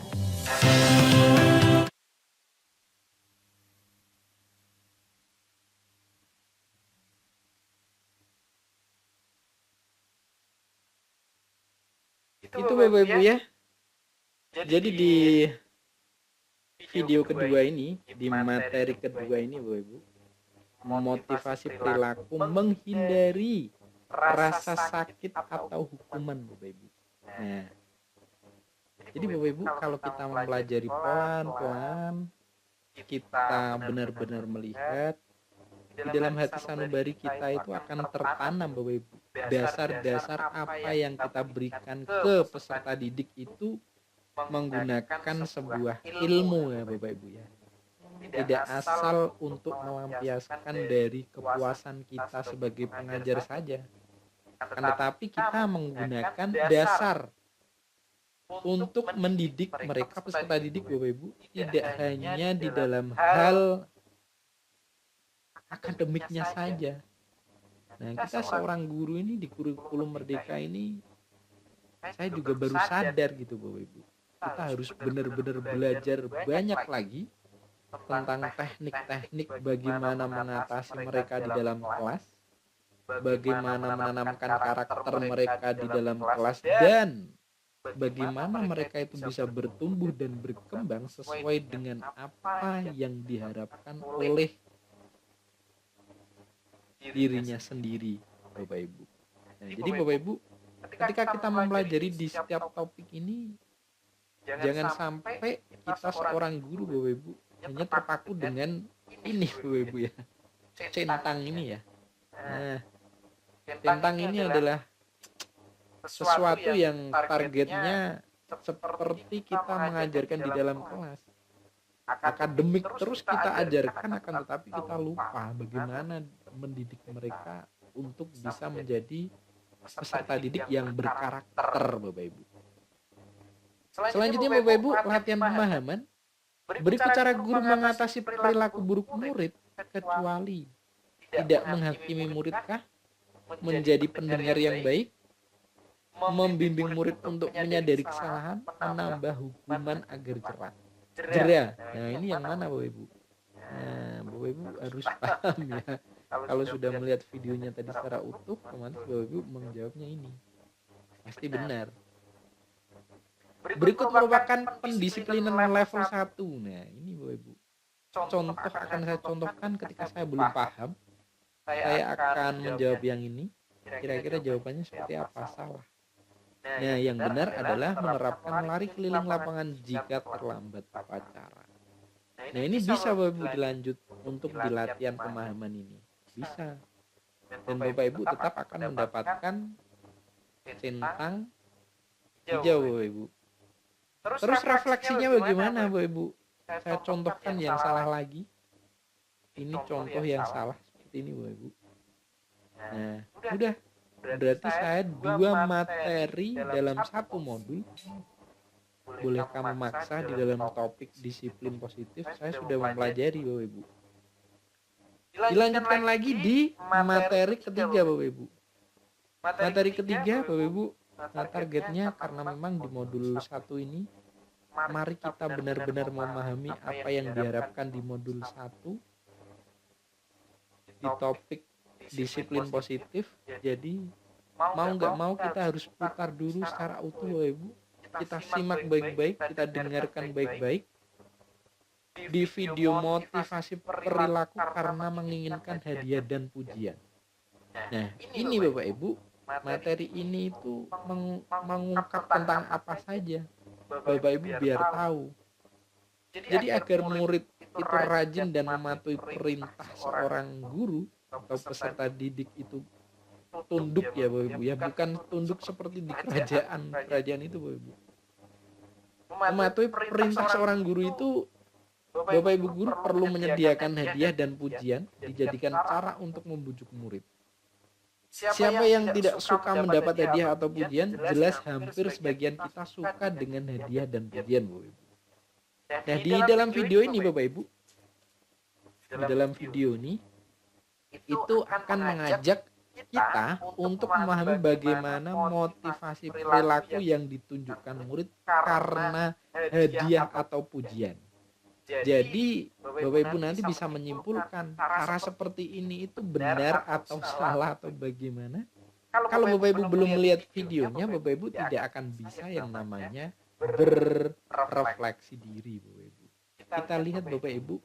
Itu Bapak Ibu ya. Jadi di video kedua ini, di materi kedua ini Bapak Ibu, motivasi perilaku menghindari rasa sakit atau hukuman Bapak Ibu. Nah, jadi Bapak Ibu kalau kita mempelajari pelan-pelan, kita benar-benar melihat di dalam hati sanubari kita itu akan tertanam Bapak Ibu dasar-dasar apa yang kita berikan ke peserta didik itu menggunakan sebuah ilmu ya Bapak Ibu ya. Tidak asal untuk melampiaskan dari kepuasan kita sebagai pengajar saja, akan tetapi kita menggunakan dasar untuk mendidik mereka peserta didik Bapak Ibu, tidak hanya di dalam hal akademiknya saja. Nah, kita seorang guru ini di kurikulum Merdeka ini, saya juga baru sadar gitu Bapak Ibu, kita harus benar-benar belajar banyak lagi tentang teknik-teknik bagaimana mengatasi mereka di dalam kelas, bagaimana menanamkan karakter mereka di dalam kelas, dan bagaimana mereka itu bisa bertumbuh dan berkembang sesuai dengan apa yang diharapkan oleh dirinya sendiri Bapak Ibu. Nah, jadi Bapak Ibu, ketika kita mempelajari di setiap topik ini, jangan sampai kita seorang guru Bapak Ibu hanya terpaku dengan ini Bapak Ibu ya, centang ini ya. Nah, centang ini adalah sesuatu yang targetnya seperti kita mengajarkan di dalam kelas, akademik terus kita ajarkan, akan tetapi kita lupa bagaimana mendidik mereka untuk bisa menjadi peserta didik yang berkarakter Bapak Ibu. Selanjutnya Bapak Ibu, latihan pemahaman. Berikut cara guru mengatasi perilaku buruk murid, kecuali tidak menghakimi muridkah, menjadi pendengar yang baik, membimbing murid untuk menyadari kesalahan, menambah hukuman agar jera. Nah, ini yang mana Bapak Ibu? Nah, Bapak Ibu harus paham ya. Kalau sudah melihat videonya tadi secara utuh, otomatis Bapak Ibu menjawabnya ini. Pasti benar. Berikut merupakan pendisiplinan level 1. Nah, ini Bapak Ibu. Contoh akan saya contohkan ketika saya belum paham. Saya akan menjawab yang ini. Kira-kira jawabannya seperti apa? Salah. Nah, yang benar adalah menerapkan lari keliling lapangan jika terlambat upacara. Nah, ini bisa Bapak Ibu dilanjut untuk di latihan pemahaman ini. Bisa. Dan Bapak Ibu tetap akan mendapatkan centang hijau Bapak Ibu. Terus refleksinya bagaimana Bapak Ibu? Saya contohkan yang salah lagi. Ini contoh yang salah seperti ini Bapak Ibu. Nah, udah. Berarti saya 2 materi dalam satu modul. Boleh kamu maksa di dalam topik disiplin positif, saya sudah mempelajari Bapak Ibu. Dilanjutkan lagi di materi ketiga Bapak Ibu. Materi ketiga Bapak Ibu, targetnya karena memang di modul 1 ini, mari kita benar-benar memahami apa yang diharapkan di modul 1 di topik disiplin positif. Jadi mau nggak mau kita harus putar dulu secara utuh Bapak Ibu. Kita simak baik-baik, kita dengarkan baik-baik di video motivasi perilaku karena menginginkan hadiah dan pujian. Nah, ini Bapak Ibu, materi ini itu mengungkap tentang apa saja. Bapak Ibu biar tahu. Jadi agar murid itu rajin dan mematuhi perintah seorang guru atau peserta didik itu tunduk ya Bapak Ibu ya, bukan tunduk seperti di kerajaan itu Bapak Ibu. Mematuhi perintah seorang guru itu, Bapak Ibu guru perlu menyediakan hadiah dan pujian dijadikan cara untuk membujuk murid. Siapa yang tidak suka mendapat hadiah atau pujian? Jelas hampir sebagian kita suka dengan hadiah dan pujian Bapak Ibu. Nah, di dalam video ini Bapak Ibu, di dalam video ini itu akan mengajak kita untuk memahami bagaimana motivasi perilaku yang ditunjukkan murid karena hadiah atau pujian. Jadi Bapak Ibu nanti bisa menyimpulkan cara seperti ini itu benar atau salah atau bagaimana. Kalau Bapak Ibu belum melihat videonya, Bapak Ibu tidak akan bisa yang namanya berrefleksi diri Bapak Ibu. Kita lihat Bapak Ibu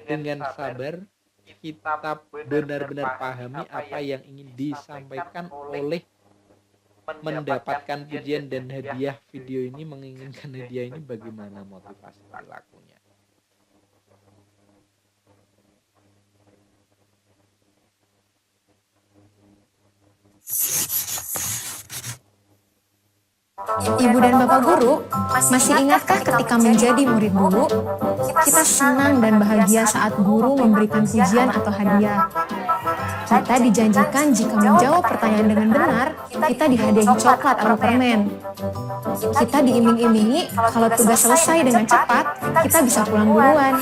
dengan sabar, kita benar-benar pahami apa yang ingin disampaikan oleh mendapatkan pujian dan hadiah. Video ini menginginkan hadiah ini bagaimana motivasi perilakunya. Ibu dan Bapak Guru, masih ingatkah ketika menjadi murid dulu, kita senang dan bahagia saat guru memberikan pujian atau hadiah. Kita dijanjikan jika menjawab pertanyaan dengan benar, kita dihadiahi coklat atau permen. Kita diiming-imingi kalau tugas selesai dengan cepat, kita bisa pulang duluan.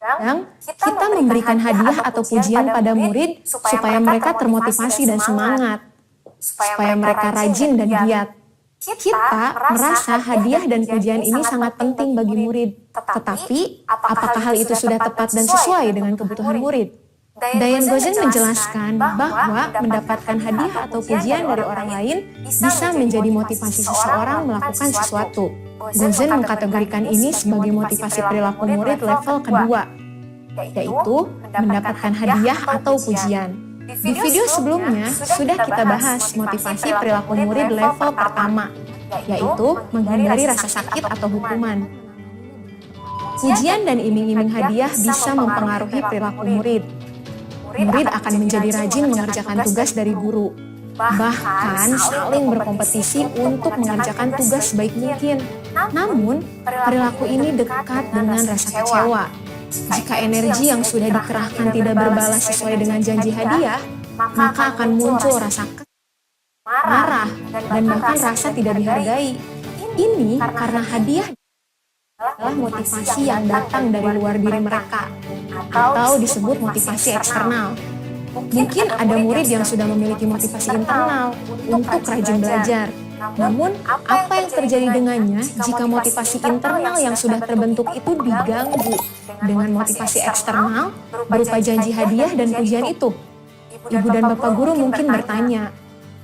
Dan kita memberikan hadiah atau pujian pada murid supaya mereka termotivasi dan semangat, supaya mereka rajin dan giat. Kita merasa hadiah dan pujian ini sangat penting bagi murid. Tetapi, apakah hal itu sudah tepat dan sesuai dengan kebutuhan murid? Diane Gozen menjelaskan bahwa mendapatkan hadiah atau pujian dari orang lain bisa menjadi motivasi seseorang melakukan sesuatu. Gozen mengkategorikan ini sebagai motivasi perilaku murid level kedua, yaitu mendapatkan hadiah atau pujian. Di video sebelumnya sudah kita bahas motivasi perilaku murid level pertama, yaitu menghindari rasa sakit atau hukuman. Pujian dan iming-iming hadiah bisa mempengaruhi perilaku murid. Murid akan menjadi rajin mengerjakan tugas dari guru, bahkan saling berkompetisi untuk mengerjakan tugas sebaik mungkin. Namun, perilaku ini dekat dengan rasa kecewa. Jika energi yang sudah dikerahkan tidak berbalas sesuai dengan janji hadiah, maka akan muncul rasa marah dan bahkan rasa tidak dihargai. Ini karena hadiah adalah motivasi yang datang dari luar diri mereka, atau disebut motivasi eksternal. Mungkin ada murid yang sudah memiliki motivasi internal untuk rajin belajar. Namun, apa yang terjadi dengannya jika motivasi internal yang sudah terbentuk itu diganggu dengan motivasi eksternal berupa janji hadiah dan pujian itu? Ibu dan Bapak Guru mungkin bertanya,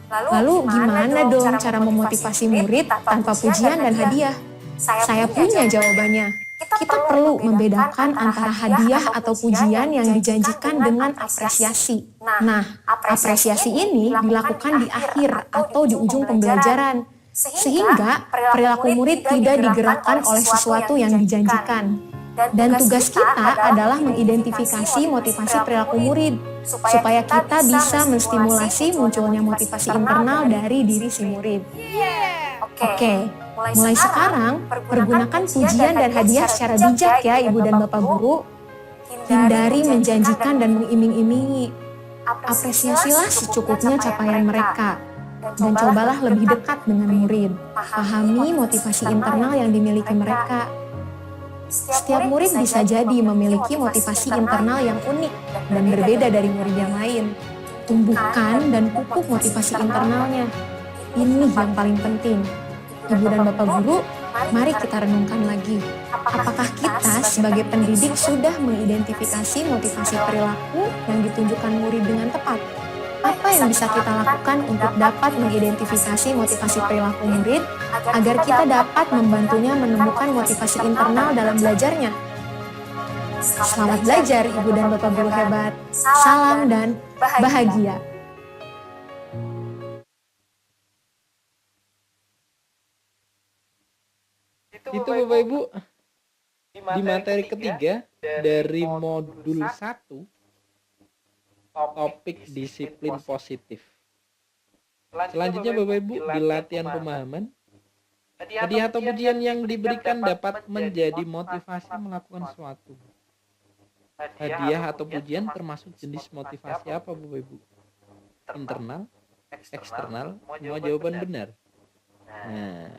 lalu gimana dong cara memotivasi murid tanpa pujian dan hadiah? Saya punya jawabannya. Kita perlu membedakan antara hadiah atau pujian yang dijanjikan dengan apresiasi. Nah, apresiasi ini dilakukan di akhir atau di ujung pembelajaran, sehingga perilaku murid tidak digerakkan oleh sesuatu yang dijanjikan. Dan tugas kita adalah mengidentifikasi motivasi perilaku murid, supaya kita bisa menstimulasi munculnya motivasi internal dari diri si murid. Oke, Mulai sekarang, pergunakan pujian dan hadiah secara bijak ya Ibu dan Bapak Guru. Hindari menjanjikan dan mengiming-imingi. Apresiasilah secukupnya capaian mereka. Dan cobalah lebih dekat dengan murid. Pahami motivasi internal yang dimiliki mereka. Setiap murid bisa jadi memiliki motivasi internal yang unik dan berbeda dari murid yang lain. Tumbuhkan dan pupuk motivasi internalnya. Ini yang paling penting. Ibu dan Bapak Guru, mari kita renungkan lagi. Apakah kita sebagai pendidik sudah mengidentifikasi motivasi perilaku yang ditunjukkan murid dengan tepat? Apa yang bisa kita lakukan untuk dapat mengidentifikasi motivasi perilaku murid agar kita dapat membantunya menemukan motivasi internal dalam belajarnya? Selamat belajar Ibu dan Bapak Guru hebat. Salam dan bahagia. Itu Bapak Ibu di materi ketiga dari modul 1 topik disiplin positif. Selanjutnya Bapak Ibu di latihan pemahaman, hadiah atau pujian yang diberikan dapat menjadi motivasi melakukan sesuatu. Hadiah atau pujian termasuk jenis motivasi apa Bapak Ibu? Internal, eksternal, semua jawaban benar. Nah,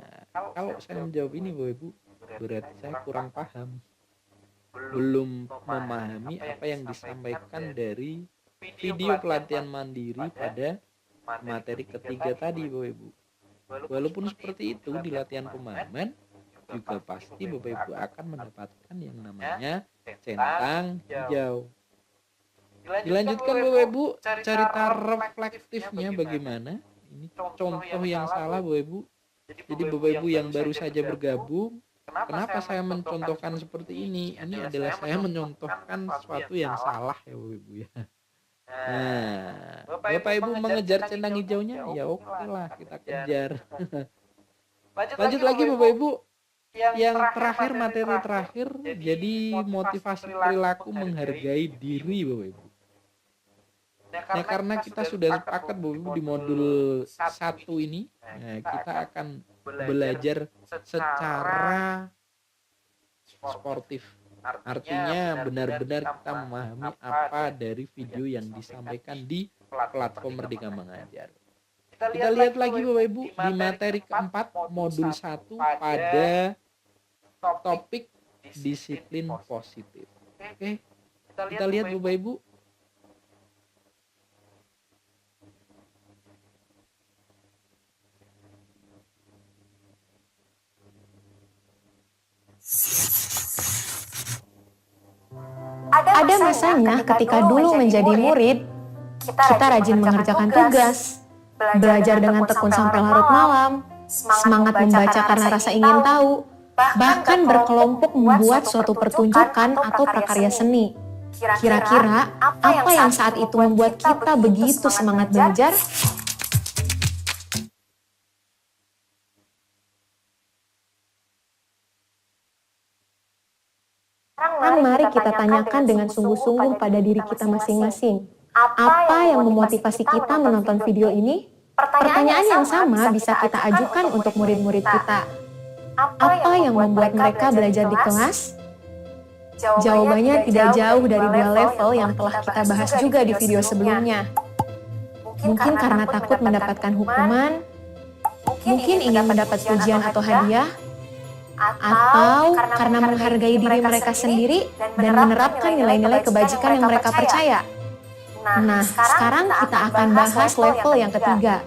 kalau saya menjawab ini Bapak Ibu, berarti saya kurang paham. Belum memahami apa yang disampaikan dari video pelatihan mandiri pada materi ketiga tadi Bapak Ibu. Walaupun seperti itu di latihan pemahaman juga pasti Bapak Ibu akan mendapatkan yang namanya centang hijau. Dilanjutkan Bapak Ibu, cerita reflektifnya bagaimana? Ini contoh yang salah Bapak Ibu. Jadi Bapak Ibu yang baru saja bergabung, kenapa saya mencontohkan seperti ini? Ini adalah saya mencontohkan sesuatu yang salah ya Bapak Ibu ya. Nah, Bapak Ibu mengejar centang hijaunya, ya oke lah kita kejar. Lanjut lagi Bapak Ibu, yang terakhir materi terakhir, jadi motivasi perilaku menghargai diri Bapak Ibu. Nah karena kita sudah sepakat Bapak Ibu di modul 1 ini, nah, kita akan belajar secara sportif. Artinya benar-benar kita memahami apa dari video yang disampaikan di platform Merdeka Mengajar. Kita lihat lagi Bapak Ibu di materi keempat modul 1 pada topik disiplin positif. Oke, kita lihat Bapak Ibu. Ada masanya ketika dulu menjadi murid, kita rajin mengerjakan tugas, belajar dengan tekun sampai larut malam, semangat membaca karena rasa ingin tahu, bahkan berkelompok membuat suatu pertunjukan atau prakarya seni. Kira-kira apa yang saat itu membuat kita begitu semangat belajar? Sekarang mari kita tanyakan dengan sungguh-sungguh pada diri kita masing-masing. Apa yang memotivasi kita menonton video ini? Pertanyaan yang sama bisa kita ajukan untuk murid-murid kita. Apa yang membuat mereka belajar di kelas? Jawabannya tidak jauh dari 2 level yang telah kita bahas juga di video sebelumnya. Mungkin karena takut mendapatkan hukuman, mungkin ingin mendapat pujian atau hadiah, atau karena menghargai diri mereka sendiri dan menerapkan nilai-nilai kebajikan yang mereka percaya. Nah, sekarang kita akan bahas level yang ketiga.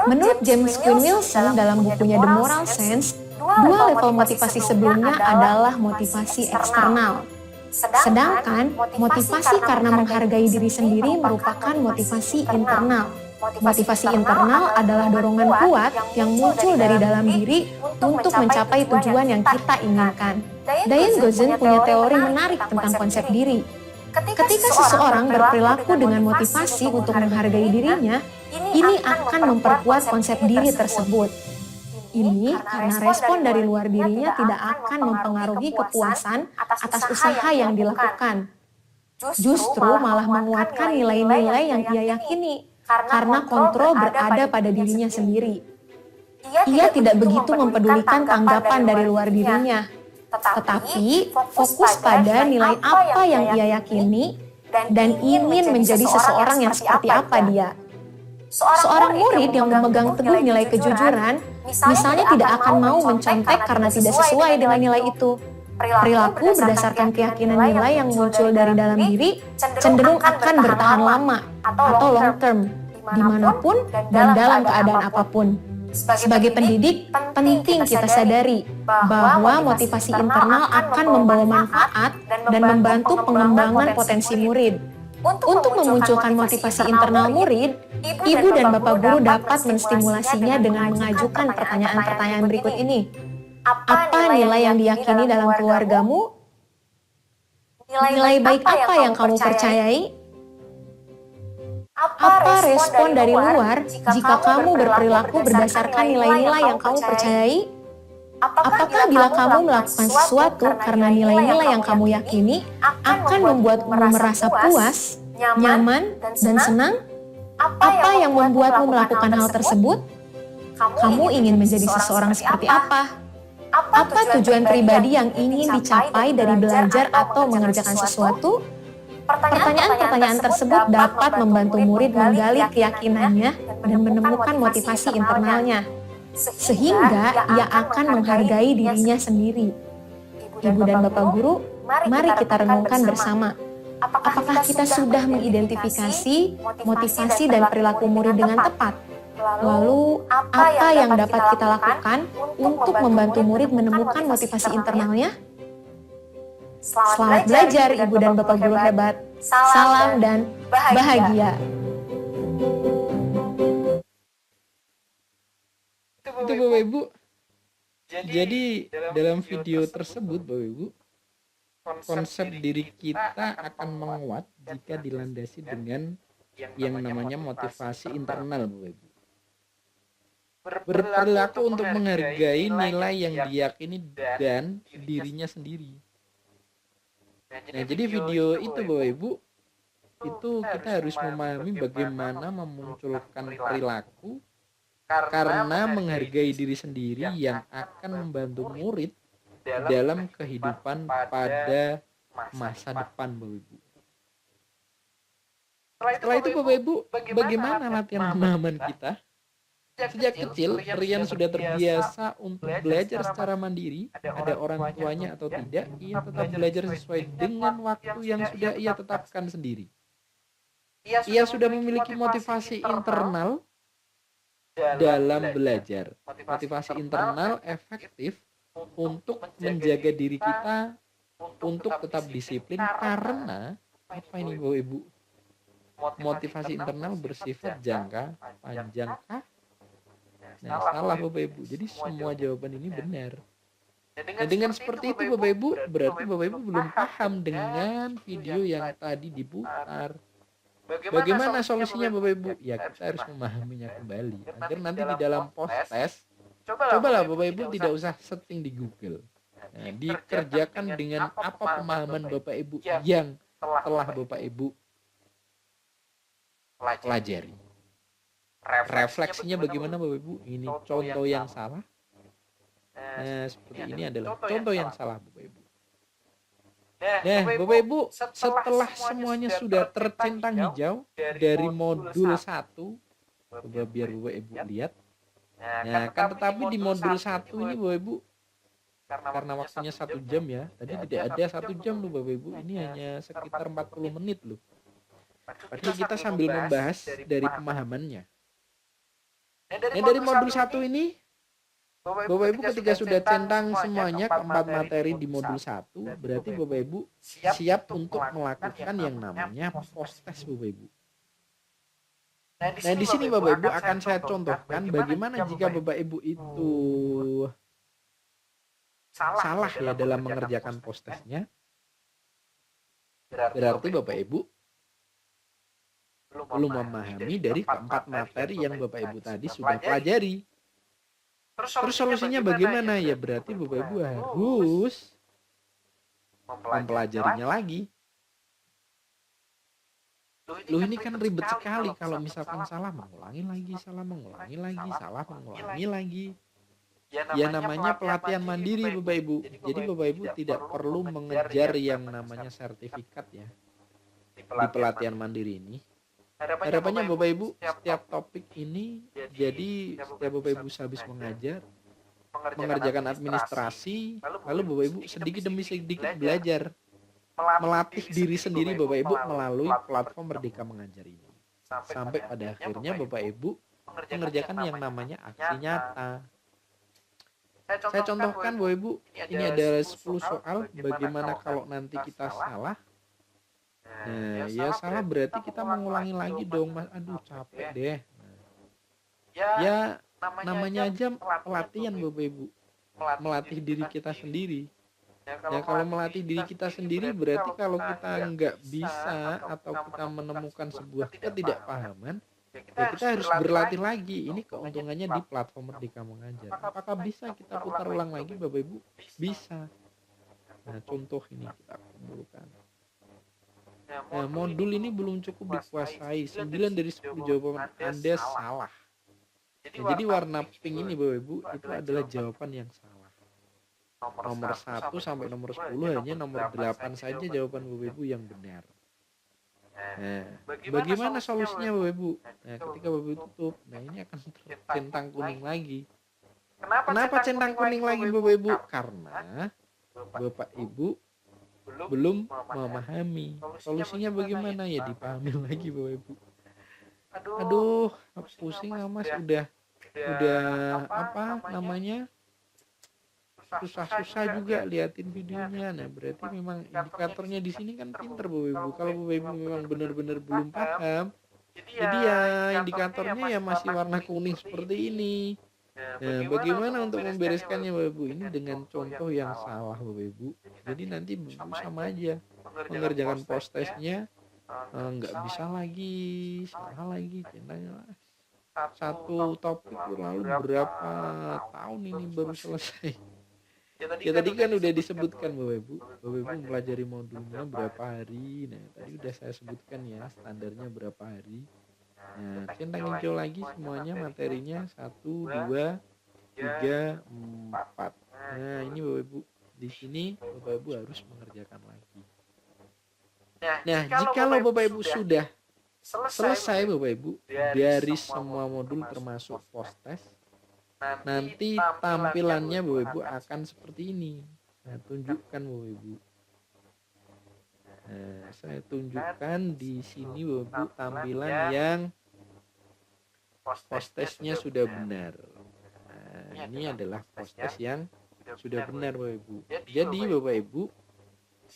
Menurut James Quinn Wilson dalam bukunya The Moral Sense, 2 level motivasi sebelumnya adalah motivasi eksternal. Sedangkan motivasi karena menghargai diri sendiri merupakan motivasi internal. Motivasi internal adalah dorongan kuat yang muncul dari dalam diri untuk mencapai tujuan yang kita inginkan. Diane Gozen punya teori menarik tentang konsep diri. Ketika seseorang berperilaku dengan motivasi untuk menghargai dirinya, ini akan memperkuat konsep diri tersebut. Ini karena respon dari luar dirinya tidak akan mempengaruhi kepuasan atas usaha yang dilakukan. Justru malah menguatkan nilai-nilai yang ia yakini, karena kontrol berada pada dirinya sendiri. Ia tidak begitu mempedulikan tanggapan dari luar dirinya, tetapi fokus pada nilai apa yang ia yakini dan ingin menjadi seseorang yang seperti apa dia. Seorang murid yang memegang teguh nilai kejujuran, misalnya tidak akan mau mencontek karena tidak sesuai dengan nilai itu. Perilaku berdasarkan keyakinan nilai yang muncul dari dalam diri cenderung akan bertahan lama atau long term, dimanapun dan dalam keadaan apapun. Sebagai pendidik, penting kita sadari bahwa motivasi internal akan membawa manfaat dan membantu pengembangan potensi murid. Untuk memunculkan motivasi internal murid, ibu dan bapak guru dapat menstimulasinya dengan mengajukan pertanyaan-pertanyaan berikut ini. Apa nilai yang diyakini dalam keluargamu? Nilai baik apa yang kamu percayai? Apa respon dari luar jika kamu berperilaku berdasarkan nilai-nilai yang kamu percayai? Apakah bila kamu melakukan sesuatu karena nilai-nilai yang kamu yakini akan membuatmu merasa puas, nyaman, dan senang? Apa yang membuatmu melakukan hal tersebut? Kamu ingin menjadi seseorang seperti apa? Apa tujuan pribadi yang ingin dicapai dari belajar atau mengerjakan sesuatu? Pertanyaan-pertanyaan tersebut dapat membantu murid menggali keyakinannya dan menemukan motivasi internalnya, sehingga ia akan menghargai dirinya sendiri. Ibu dan Bapak Guru, mari kita renungkan bersama. Apakah kita sudah mengidentifikasi motivasi dan perilaku murid dengan tepat? Lalu, apa yang dapat kita lakukan untuk membantu murid menemukan motivasi internalnya? Selamat belajar, Ibu dan Bapak Guru hebat. Salam dan bahagia. Itu Bapak Ibu. Jadi dalam video tersebut Bapak Ibu, konsep diri kita akan menguat jika dilandasi dengan yang namanya motivasi internal Bapak Ibu. Berperilaku untuk menghargai nilai yang diyakini dan dirinya sendiri. Nah, jadi video itu Bapak Ibu, itu kita harus memahami bagaimana memunculkan perilaku karena menghargai diri sendiri yang akan membantu murid dalam kehidupan pada masa depan Bapak Ibu. Setelah itu Bapak Ibu, bagaimana latihan pemahaman kita? Sejak kecil, Rian sudah terbiasa untuk belajar secara mandiri, ada orang tuanya atau tidak, ia tetap belajar sesuai dengan waktu yang sudah ia tetapkan sendiri. Ia sudah memiliki motivasi internal dalam belajar. Motivasi internal efektif untuk menjaga diri kita untuk tetap disiplin karena, apa ini Bapak Ibu? Motivasi internal bersifat jangka panjangkah? Nah, salah Bapak Ibu. Jadi semua jawaban ini benar. Nah, dengan seperti itu Bapak Ibu, berarti Bapak Ibu belum paham dengan video yang tadi diputar. Bagaimana solusinya Bapak Ibu? Ya, kita harus memahaminya kembali agar nanti di dalam post test, cobalah Bapak Ibu tidak usah setting di Google. Nah, dikerjakan dengan apa pemahaman Bapak Ibu yang telah Bapak Ibu pelajari. Refleksinya bagaimana Bapak Ibu? Ini contoh yang salah. Nah, seperti ini adalah contoh yang salah Bapak Ibu. Nah, Bapak Ibu, setelah semuanya sudah tercentang hijau dari modul 1, coba biar Bapak Ibu lihat. Nah, kan tetapi di modul 1 ini Bapak Ibu, karena waktunya 1 jam ya, tadi tidak ada 1 jam loh Bapak Ibu, ini hanya sekitar 40 menit loh. Padahal kita sambil membahas dari pemahamannya. Nah, dari modul 1 ini, Bapak Ibu ketika sudah centang semuanya keempat materi di modul 1, berarti Bapak Ibu siap untuk melakukan yang namanya post test Bapak Ibu. Nah, di sini Bapak Ibu akan saya contohkan bagaimana jika Bapak Ibu itu salah ya dalam mengerjakan post testnya. Berarti Bapak Ibu belum memahami dari keempat materi yang Bapak Ibu tadi sudah pelajari. Terus solusinya bagaimana? Ya berarti Bapak Ibu harus mempelajarinya lagi. Loh ini kan ribet sekali kalau misalkan salah mengulangi lagi, salah mengulangi lagi, salah mengulangi lagi. Ya namanya pelatihan mandiri Bapak Ibu. Jadi Bapak Ibu tidak perlu mengejar yang namanya sertifikat ya di pelatihan mandiri ini. Harapannya Bapak Ibu setiap topik ini jadi setiap Bapak Ibu habis mengajar, mengerjakan administrasi, lalu Bapak Ibu sedikit demi sedikit belajar, melatih diri sendiri Bapak Ibu melalui platform Merdeka Mengajar ini. Sampai pada akhirnya Bapak Ibu mengerjakan yang namanya aksi nyata. Saya contohkan Bapak Ibu, ini ada 10 soal bagaimana kalau nanti kita salah. Nah, ya salah berarti kita mengulangi lagi dong Mas. Aduh capek deh. Ya namanya aja pelatihan Bapak Ibu. Melatih diri kita sendiri. Ya kalau melatih diri kita sendiri berarti kalau kita nggak bisa atau kita menemukan sebuah ketidakpahaman, ya kita harus berlatih lagi. Ini keuntungannya di platform Merdeka Mengajar. Apakah bisa kita putar ulang lagi Bapak Ibu? Bisa. Nah contoh ini kita kumpulkan. Nah modul ini belum cukup dikuasai. 9 dari 10 jawaban Anda salah. Nah, jadi warna pink ini Bapak Ibu itu adalah jawaban yang salah. Nomor 1 sampai nomor 10 hanya nomor 8 saja jawaban Bapak Ibu yang benar. Nah, bagaimana solusinya Bapak Ibu? Nah, ketika Bapak Ibu tutup, nah ini akan centang kuning lagi. Kenapa centang kuning lagi Bapak Ibu? Karena Bapak Ibu belum memahami. Solusinya bagaimana? Ya dipahami lagi Bapak Ibu. Aduh, pusing Mas udah apa namanya? Susah-susah juga liatin videonya. Nah berarti memang indikatornya di sini kan pinter Bapak Ibu. Kalau Bapak Ibu memang benar-benar belum paham, jadi ya indikatornya ya masih warna kuning seperti ini. Nah bagaimana untuk membereskannya Bapak Ibu? Ini dengan contoh yang salah Bapak Ibu. Jadi nanti Bapak Ibu sama aja mengerjakan post testnya nggak bisa lagi, salah lagi, centangnya satu topik lalu berapa tahun ini baru selesai. Ya tadi kan udah disebutkan Bapak Ibu pelajari modulnya berapa hari. Nah tadi udah saya sebutkan ya standarnya berapa hari. Nah centang hijau lagi semuanya materinya 1, 2, 3, 4. Nah ini Bapak Ibu di sini Bapak Ibu harus mengerjakan lagi. Nah jikalau Bapak Ibu sudah selesai Bapak Ibu dari semua modul termasuk post test, nanti tampilannya Bapak Ibu akan seperti ini. Saya tunjukkan Bapak Ibu. Nah, saya tunjukkan di sini Bapak Ibu tampilan yang post testnya sudah benar. Nah, ini adalah post test yang sudah benar Bapak Ibu. Jadi Bapak Ibu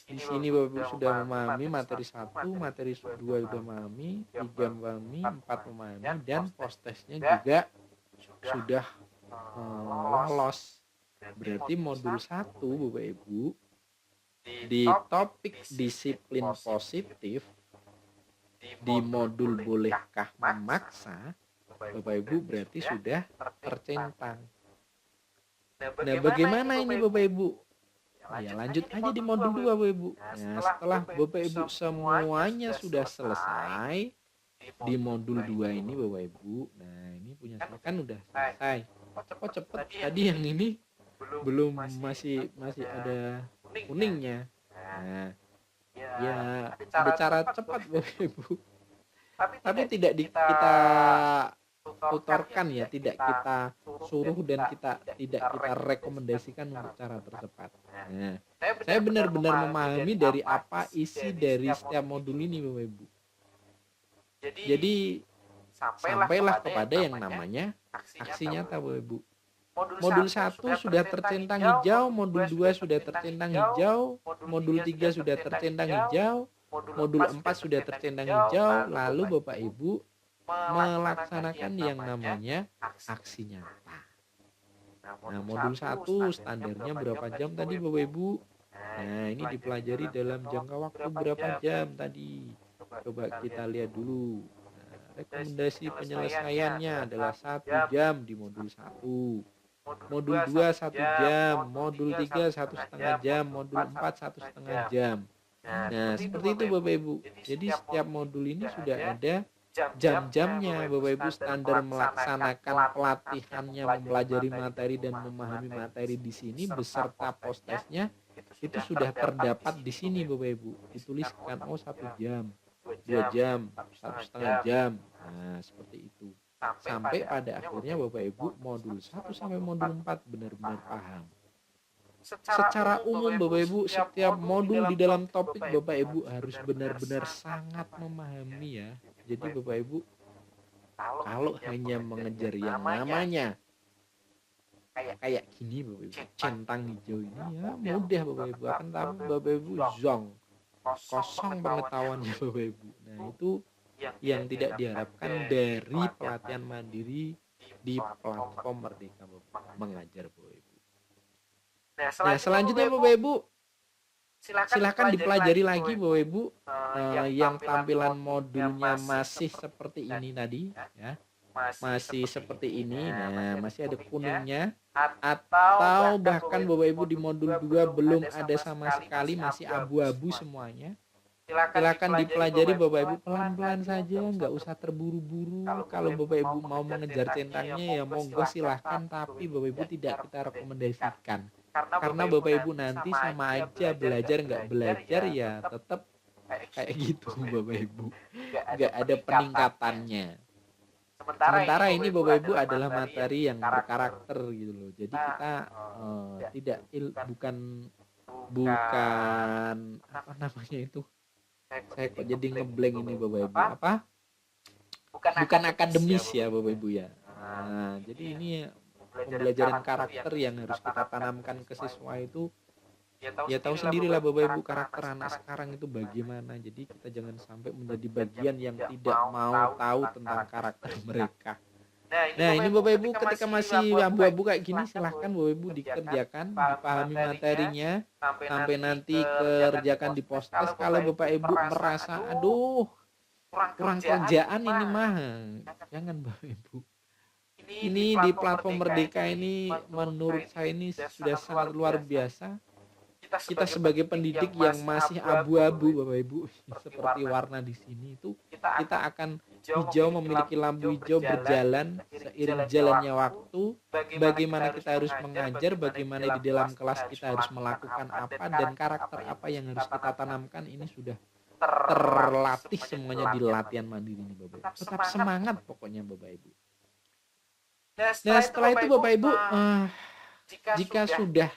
di sini Bapak Ibu sudah memahami materi 1, materi 2 sudah memahami, 3 memahami, 4 memahami, dan post testnya juga sudah lolos. Berarti modul 1 Bapak Ibu di topik disiplin positif di modul bolehkah memaksa Bapak Ibu berarti sudah tercentang. Nah bagaimana ini Bapak Ibu? Ya lanjut aja di modul 2 Bapak Ibu. Nah setelah Bapak Ibu semuanya sudah selesai di modul 2 ini Bapak Ibu, nah ini punya saya kan udah selesai. Kok cepet tadi yang ini belum masih ada kuningnya. Nah ya ada cara cepat Bapak Ibu, tapi tidak kita tutorkan ya, tidak kita suruh dan tidak kita rekomendasikan untuk cara tercepat. Nah saya benar-benar memahami dari apa isi dari setiap modul ini Bapak Ibu. Jadi sampailah kepada yang namanya aksi nyata Bapak Ibu. Modul 1 sudah tercentang hijau, modul 2 sudah tercentang hijau, modul 3 sudah tercentang hijau, modul 4 sudah tercentang hijau, lalu Bapak Ibu melaksanakan yang namanya aksi nyata. Nah modul 1 standarnya berapa jam tadi Bapak Ibu? Nah ini dipelajari dalam jangka waktu berapa jam tadi? Coba kita lihat dulu. Rekomendasi penyelesaiannya adalah 1 jam di modul 1, modul 2 1 jam, modul 3 1,5 jam, modul 4 1,5 jam. Nah, seperti itu Bapak Ibu. Jadi setiap modul ini sudah ada jam-jamnya Bapak Ibu, standar melaksanakan pelatihannya, mempelajari materi dan memahami materi di sini beserta post-testnya itu sudah terdapat di sini Bapak Ibu. Dituliskan 1 jam, 2 jam, 1,5 jam. Nah, seperti itu. Sampai pada akhirnya Bapak Ibu modul 1 sampai modul 4 benar-benar paham. Secara umum Bapak Ibu, setiap modul di dalam topik Bapak Ibu harus benar-benar sangat memahami ya. Jadi Bapak Ibu kalau hanya mengejar yang namanya kayak gini Bapak Ibu, centang hijau ini ya mudah Bapak Ibu, akan tapi Bapak Ibu zong, kosong pengetahuannya Bapak Ibu. Nah, itu yang tidak diharapkan dari pelatihan mandiri di platform Merdeka Bapak Mengajar Bapak Ibu. Nah, selanjutnya Bapak Ibu silakan dipelajari lagi Bapak Ibu, yang tampilan modulnya masih seperti ini tadi ya. Masih seperti ini. Nah, masih ada kuningnya, atau bahkan Bapak Ibu di modul 2 belum ada sama sekali, masih abu-abu semuanya. Silakan dipelajari Bapak Ibu pelan-pelan saja, nggak usah terburu-buru. Kalau Bapak Ibu mau mengejar centangnya ya monggo silahkan, tapi Bapak Ibu tidak kita rekomendasikan. Karena Bapak Ibu nanti sama aja belajar nggak belajar ya tetap kayak gitu Bapak Ibu, nggak ada peningkatannya. Sementara ini Bapak Ibu adalah materi yang berkarakter gitu loh. Jadi kita bukan apa namanya itu, saya kok jadi ngeblank ini Bapak Ibu, apa, bukan akademis ya Bapak Ibu ya. Nah, jadi ini pembelajaran karakter yang harus kita tanamkan ke siswa itu ya tahu sendirilah Bapak Ibu karakter anak sekarang itu bagaimana. Jadi kita jangan sampai menjadi bagian yang tidak mau tahu tentang karakter mereka. Nah, ini Bapak Ibu ketika masih abu-abu kayak gini silahkan Bapak Ibu dikerjakan, dipahami materinya, sampai nanti kerjakan di post-test. Kalau Bapak Ibu merasa aduh kurang kerjaan ini mah jangan Bapak Ibu. Ini di platform Merdeka ini menurut saya ini sudah sangat luar biasa. Kita sebagai pendidik yang masih abu-abu Bapak Ibu, seperti warna di sini itu kita akan hijau, memiliki lampu hijau berjalan seiring jalannya waktu. Bagaimana kita harus mengajar, bagaimana di dalam kelas kita harus melakukan apa, dan karakter apa yang harus kita tanamkan ini sudah terlatih semuanya di latihan mandiri ini Bapak Ibu. Tetap semangat pokoknya Bapak Ibu. Nah, setelah itu Bapak Ibu, jika sudah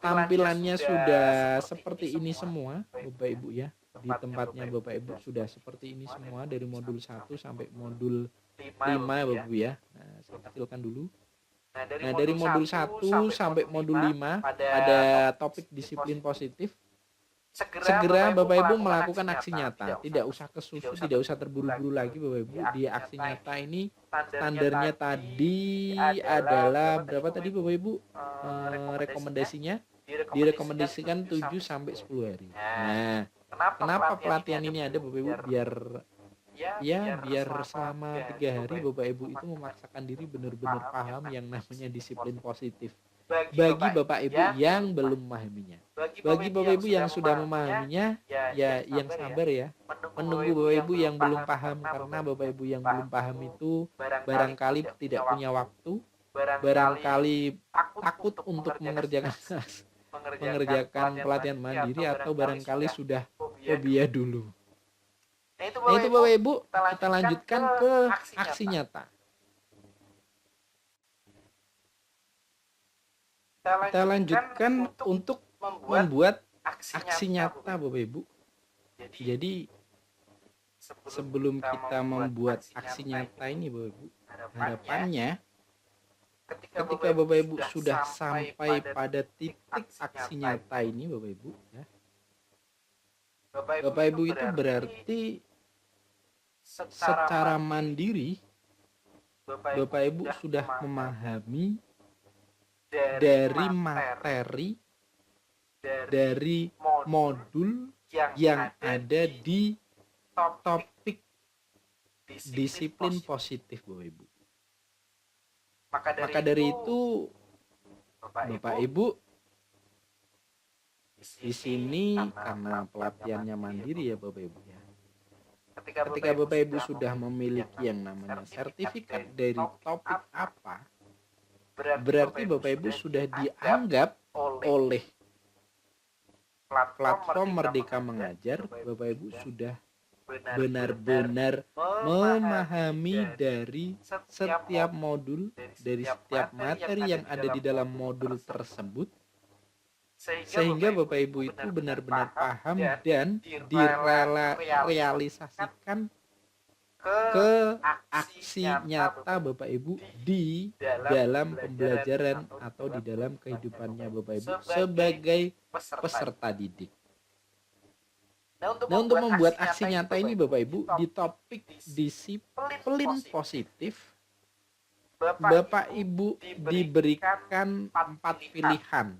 tampilannya sudah seperti ini semua Bapak Ibu ya, di tempatnya Bapak Ibu sudah seperti ini semua dari modul 1 sampai modul 5 Bapak Ibu ya. Nah, saya kecilkan dulu. Nah, dari modul 1 sampai modul 5 ada topik disiplin positif. Segera Bapak Ibu melakukan aksi nyata, tidak usah kesusu, tidak usah terburu-buru lagi Bapak Ibu. Di aksi nyata ini standarnya tadi adalah berapa tadi Bapak Ibu? Rekomendasinya direkomendasikan 7 sampai 10 hari. Nah, kenapa pelatihan ini ada Bapak Ibu? Biar selama 3 hari Bapak Ibu itu memaksakan diri benar-benar paham yang namanya disiplin positif. Bagi Bapak Ibu yang belum memahaminya, bagi Bapak Ibu yang sudah memahaminya ya yang sabar ya, menunggu Bapak Ibu yang belum paham, karena Bapak Ibu yang belum paham itu barangkali tidak punya waktu, barangkali takut untuk mengerjakan pelatihan mandiri, atau barangkali sudah fobia dulu. Nah, itu Bapak Ibu, kita lanjutkan ke aksi nyata. Kita lanjutkan untuk membuat aksi nyata Bapak Ibu. Jadi sebelum kita membuat aksi nyata ini Bapak Ibu, harapannya ketika Bapak Ibu sudah sampai pada titik aksi nyata ini Bapak Ibu ya, Bapak Ibu itu berarti secara mandiri Bapak Ibu sudah memahami dari materi dari modul yang ada di topik disiplin positif Bapak Ibu. Maka dari itu Bapak Ibu Di sini karena pelatihannya mandiri ya Bapak Ibu ya. Ketika Bapak Ibu sudah memiliki yang namanya sertifikat dari topik apa, berarti Bapak Ibu sudah dianggap oleh platform Merdeka Mengajar, Bapak Ibu sudah benar-benar memahami dari setiap modul, dari setiap materi yang ada di dalam modul tersebut, sehingga Bapak Ibu itu benar-benar paham dan direalisasikan ke aksi nyata Bapak Ibu di dalam pembelajaran atau di dalam kehidupannya Bapak Ibu sebagai peserta didik. Nah, untuk membuat aksi nyata ini Bapak Ibu di topik disiplin positif, Bapak Ibu diberikan 4 pilihan.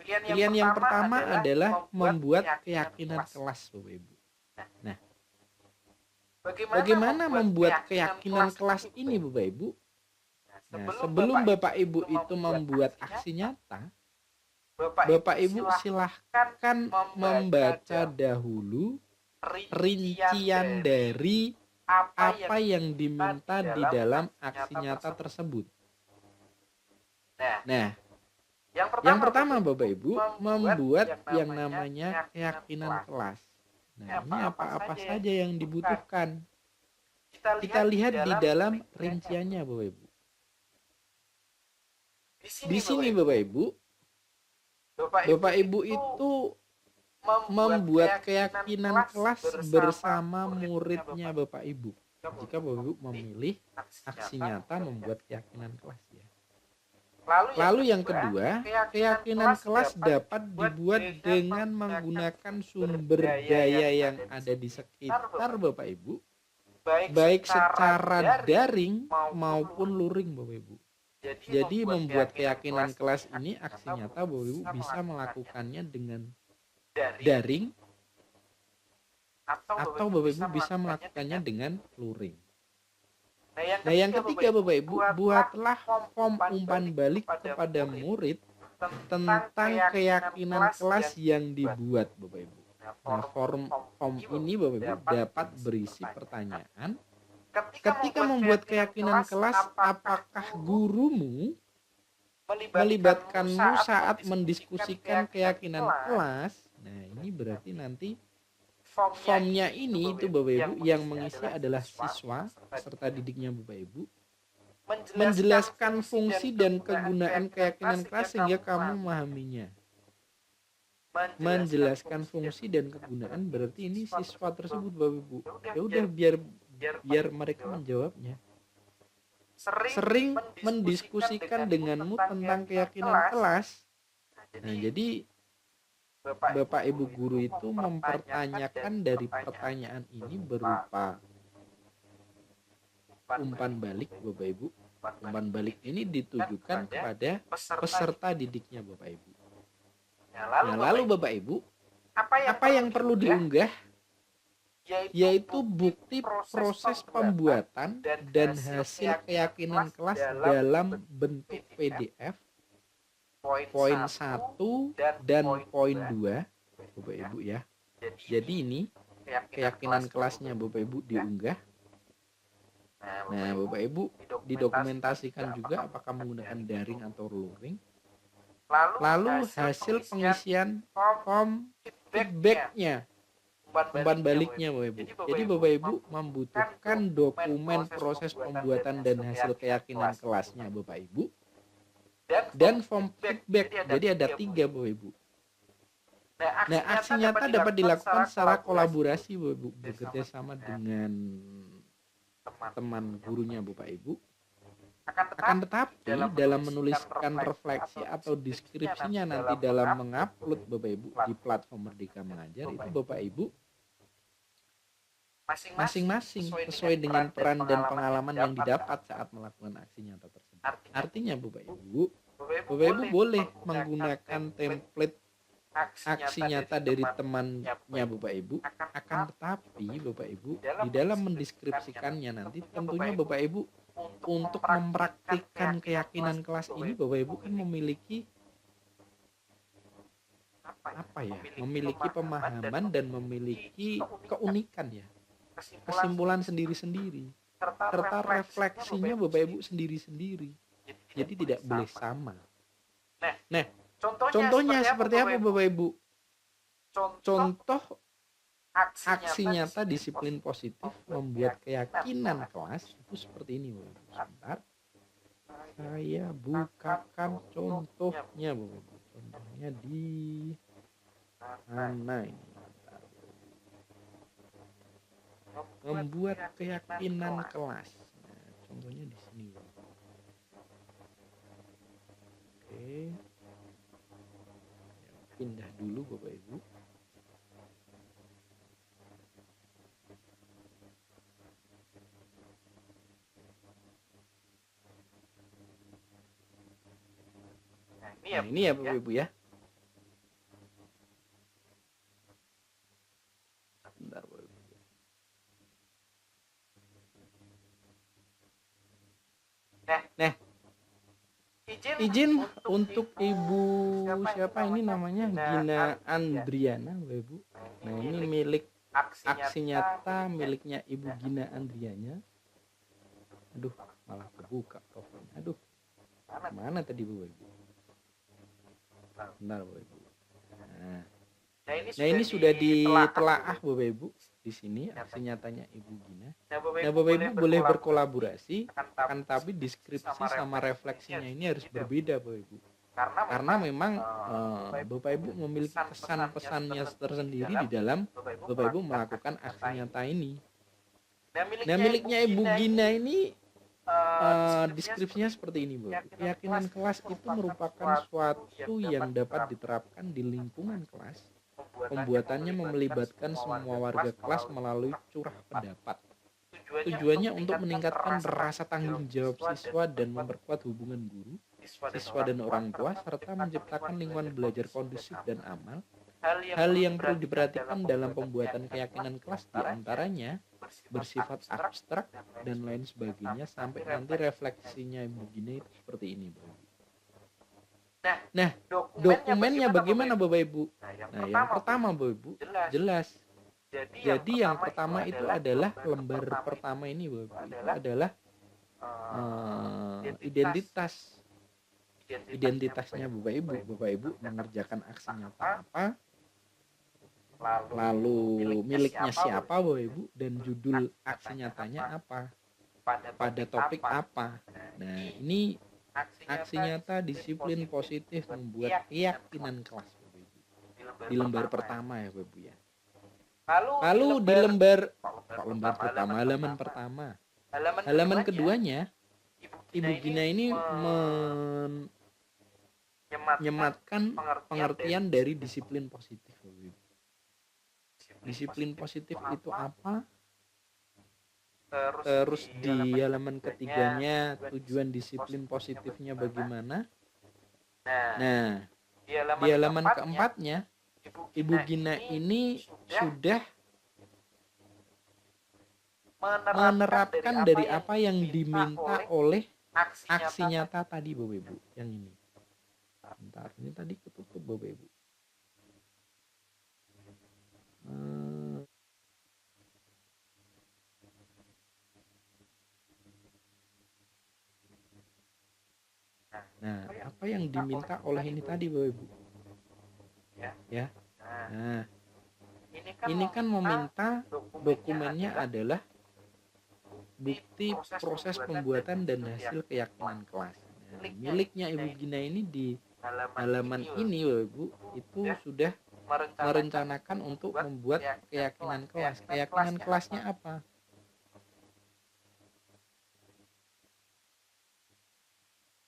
Pilihan yang pertama adalah membuat keyakinan kelas Bapak Ibu. Nah, bagaimana membuat keyakinan kelas ini Bapak Ibu? Nah, sebelum Bapak Ibu itu membuat aksi nyata, Bapak Ibu silahkan membaca dahulu rincian dari apa yang diminta di dalam aksi nyata tersebut. Nah, yang pertama Bapak Ibu membuat yang namanya keyakinan kelas. Nah, ini apa-apa saja yang dibutuhkan. Kita lihat di dalam rinciannya Bapak Ibu. Di sini Bapak Ibu, Bapak Ibu itu membuat keyakinan kelas bersama muridnya Bapak Ibu. Jika Bapak Ibu memilih aksi nyata membuat keyakinan kelas ya. Lalu yang kedua, keyakinan kelas dapat dibuat dengan menggunakan sumber daya yang ada di sekitar Bapak Ibu, baik secara daring maupun luring Bapak Ibu. Jadi membuat keyakinan kelas ini aksi nyata Bapak Ibu bisa melakukannya dengan daring atau Bapak Ibu bisa melakukannya dengan luring. Nah, yang ketiga Bapak Ibu, buatlah form umpan balik kepada murid tentang keyakinan kelas yang dibuat Bapak Ibu. Nah, form ini Bapak Ibu dapat berisi pertanyaan. Ketika membuat keyakinan kelas, apakah gurumu melibatkanmu saat mendiskusikan keyakinan kelas? Nah, ini berarti nanti formnya ini itu Bapak Ibu yang mengisi adalah siswa serta didiknya Bapak Ibu menjelaskan fungsi dan kegunaan keyakinan kelas sehingga kamu memahaminya. Menjelaskan fungsi dan kegunaan berarti ini siswa tersebut Bapak Ibu. Ya udah biar mereka menjawabnya. Sering mendiskusikan denganmu tentang keyakinan kelas. Nah, jadi Bapak Ibu guru itu mempertanyakan dari pertanyaan ini berupa umpan balik Bapak Ibu. Umpan balik ini ditujukan kepada peserta didiknya Bapak Ibu. Nah, lalu Bapak Ibu, apa yang perlu diunggah? Yaitu bukti proses pembuatan dan hasil keyakinan kelas dalam bentuk PDF. Poin 1 dan poin 2 Bapak Ibu ya. Jadi ini keyakinan kelasnya Bapak Ibu diunggah. Nah, Bapak Ibu didokumentasikan juga apakah menggunakan daring atau luring. Lalu hasil pengisian form feedbacknya, umpan baliknya Bapak Ibu. Jadi Bapak Ibu membutuhkan dokumen proses pembuatan dan hasil keyakinan kelasnya Bapak Ibu. Dan form feedback. Jadi ada 3 Bapak Ibu. Nah, aksi nyata dapat dilakukan secara kolaborasi Bapak Ibu, bekerja sama dengan teman gurunya Bapak Ibu. Akan tetapi dalam menuliskan refleksi atau deskripsinya nanti dalam mengupload Bapak Ibu di platform Merdeka Mengajar itu Bapak Ibu masing-masing sesuai dengan peran dan pengalaman yang didapat saat melakukan aksi nyata tersebut. Artinya Bapak Ibu boleh menggunakan template aksi nyata dari temannya Bapak Ibu, akan tetapi Bapak Ibu di dalam mendeskripsikannya nanti tentunya Bapak Ibu untuk mempraktikkan keyakinan kelas ini Bapak Ibu kan memiliki memiliki pemahaman dan memiliki keunikan ya, kesimpulan sendiri-sendiri, serta refleksinya Bapak Ibu sendiri-sendiri. Jadi tidak boleh sama. Nah, contohnya seperti apa Bapak Ibu? Contoh aksi nyata disiplin positif membuat keyakinan kelas itu seperti ini Bapak Ibu. Sebentar. Saya bukakan contohnya Bapak Ibu. Contohnya di mana ini? Membuat keyakinan kelas. Nah, contohnya di sini Bapak Ibu. Oke. Pindah dulu Bapak Ibu. Nah, ini ya Bapak Ibu ya. Bentar Bapak Ibu. Nah, izin untuk Ibu siapa ini namanya? Gina Andriana Bapak Ibu. Nah, ini milik aksi nyata miliknya Ibu Gina Andriana. Aduh, malah kebuka profilnya. Aduh. Mana tadi Bapak Ibu? Bentar Bapak Ibu. Nah, ini sudah ditelaah Bapak Ibu di sini aksi nyatanya Ibu Gina. Nah, Bapak Ibu boleh berkolaborasi, akan tapi deskripsi sama refleksinya ini harus berbeda Bapak Ibu. Karena memang Bapak Ibu memiliki kesan-pesannya tersendiri di dalam Bapak Ibu melakukan aksi nyata ini. Nah, miliknya Ibu Gina ini deskripsinya seperti ini Bapak. Keyakinan kelas itu merupakan suatu yang dapat diterapkan di lingkungan kelas. Pembuatannya melibatkan semua warga kelas melalui curah pendapat. Tujuannya untuk meningkatkan rasa tanggung jawab siswa dan memperkuat hubungan guru, siswa dan orang tua, serta menciptakan lingkungan belajar kondusif dan aman. Hal yang perlu diperhatikan dalam pembuatan keyakinan kelas diantaranya bersifat abstrak dan lain sebagainya sampai nanti refleksinya Ibu Gina itu seperti ini Bapak Ibu. Nah, dokumennya bagaimana Bapak Ibu? Nah, yang pertama Bapak Ibu jelas. Jadi yang pertama itu adalah lembar pertama ini Bapak Ibu. Itu adalah identitasnya Bapak Ibu. Bapak Ibu mengerjakan aksi nyata apa? Lalu miliknya siapa Bapak Ibu dan judul aksi nyatanya apa, pada topik apa. Nah, ini aksi nyata disiplin positif membuat keyakinan kelas Bapak Ibu di lembar pertama ya Bapak Ibu ya. Lalu di lembar pertama, halaman keduanya Ibu Gina ini menyematkan pengertian dari disiplin positif Bapak Ibu. Disiplin positif itu apa? Terus di halaman ketiganya tujuan disiplin positifnya bagaimana? Nah, di halaman keempatnya Ibu Gina ini sudah menerapkan dari apa yang diminta oleh aksi nyata tadi Bapak Ibu. Yang ini. Bentar, ini tadi ketutup Bapak Ibu. Nah, apa yang diminta oleh ini tadi Bapak Ibu? Ya. Nah, ini kan meminta dokumennya adalah bukti proses pembuatan dan hasil keyakinan kelas. Nah, miliknya Ibu Gina ini di halaman ini Bapak Ibu itu sudah merencanakan untuk membuat keyakinan kelas. Keyakinan kelasnya apa?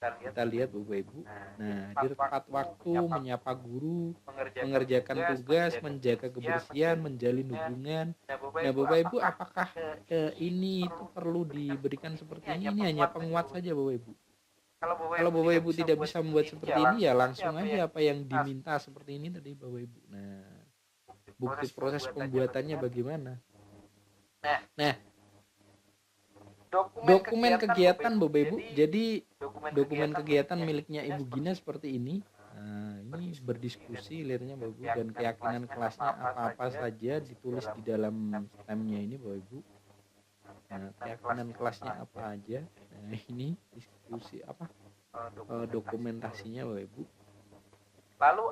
Kita lihat Bapak Ibu. Nah, di tepat waktu, menyapa guru, mengerjakan tugas, menjaga kebersihan, menjalin hubungan. Nah, Bapak Ibu, apakah ini itu perlu diberikan seperti ini? Ini hanya penguat saja Bapak Ibu. Kalau Bapak Ibu tidak bisa membuat seperti ini, ya langsung aja apa yang diminta seperti ini tadi Bapak Ibu. Nah, bukti proses pembuatannya bagaimana? Nah, dokumen kegiatan Bapak Ibu. Jadi dokumen kegiatan miliknya Ibu Gina seperti ini. Nah, ini berdiskusi lihatnya Bapak Ibu, dan keyakinan kelasnya apa-apa saja ditulis di dalam stemnya ini Bapak Ibu. Nah, keyakinan kelasnya apa aja. Nah, ini diskusi dokumentasinya Bapak Ibu.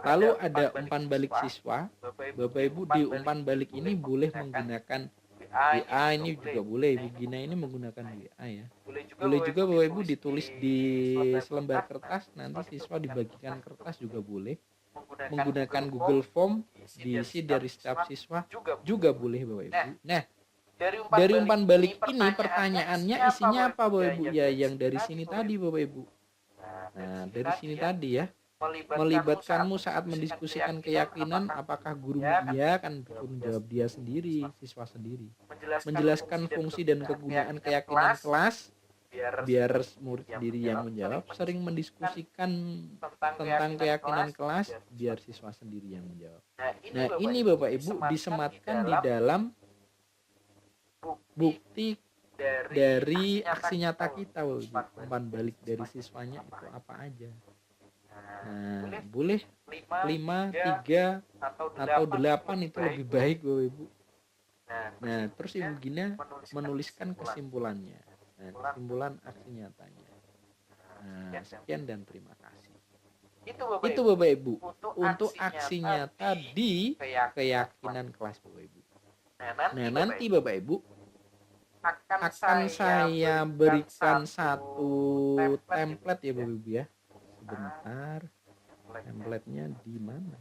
Lalu ada umpan balik siswa. Bapak Ibu, di umpan balik ini boleh menggunakan WA, ini juga boleh. Ibu Gina ini menggunakan WA ya. Boleh juga Bapak Ibu ditulis di selembar kertas, nanti siswa dibagikan kertas juga boleh. Menggunakan Google Form, diisi dari setiap siswa juga boleh Bapak Ibu. Nah, dari umpan balik ini pertanyaannya isinya apa Bapak Ibu? Ya yang dari sini tadi Bapak Ibu. Nah, dari sini tadi ya. Melibatkanmu saat mendiskusikan keyakinan, apakah gurumu iya, kan tanggung jawab dia sendiri, siswa sendiri. Menjelaskan fungsi dan kegunaan keyakinan kelas, biar murid sendiri yang menjawab. Sering mendiskusikan tentang keyakinan kelas, biar siswa sendiri yang menjawab. Nah, ini Bapak Ibu disematkan di dalam bukti dari aksi nyata kita Bapak Ibu. Umpan balik dari siswanya itu apa aja. Nah, boleh 5, 3, atau 8 itu lebih baik Bapak Ibu. Nah, terus Ibu Gina menuliskan kesimpulannya. Nah, kesimpulan aksi nyatanya. Nah, sekian dan terima kasih. Itu Bapak Ibu untuk aksi nyata di keyakinan kelas Bapak Ibu. Nah, nanti Bapak Ibu akan saya berikan satu template ya Bapak Ibu ya. Sebentar, template-nya di mana?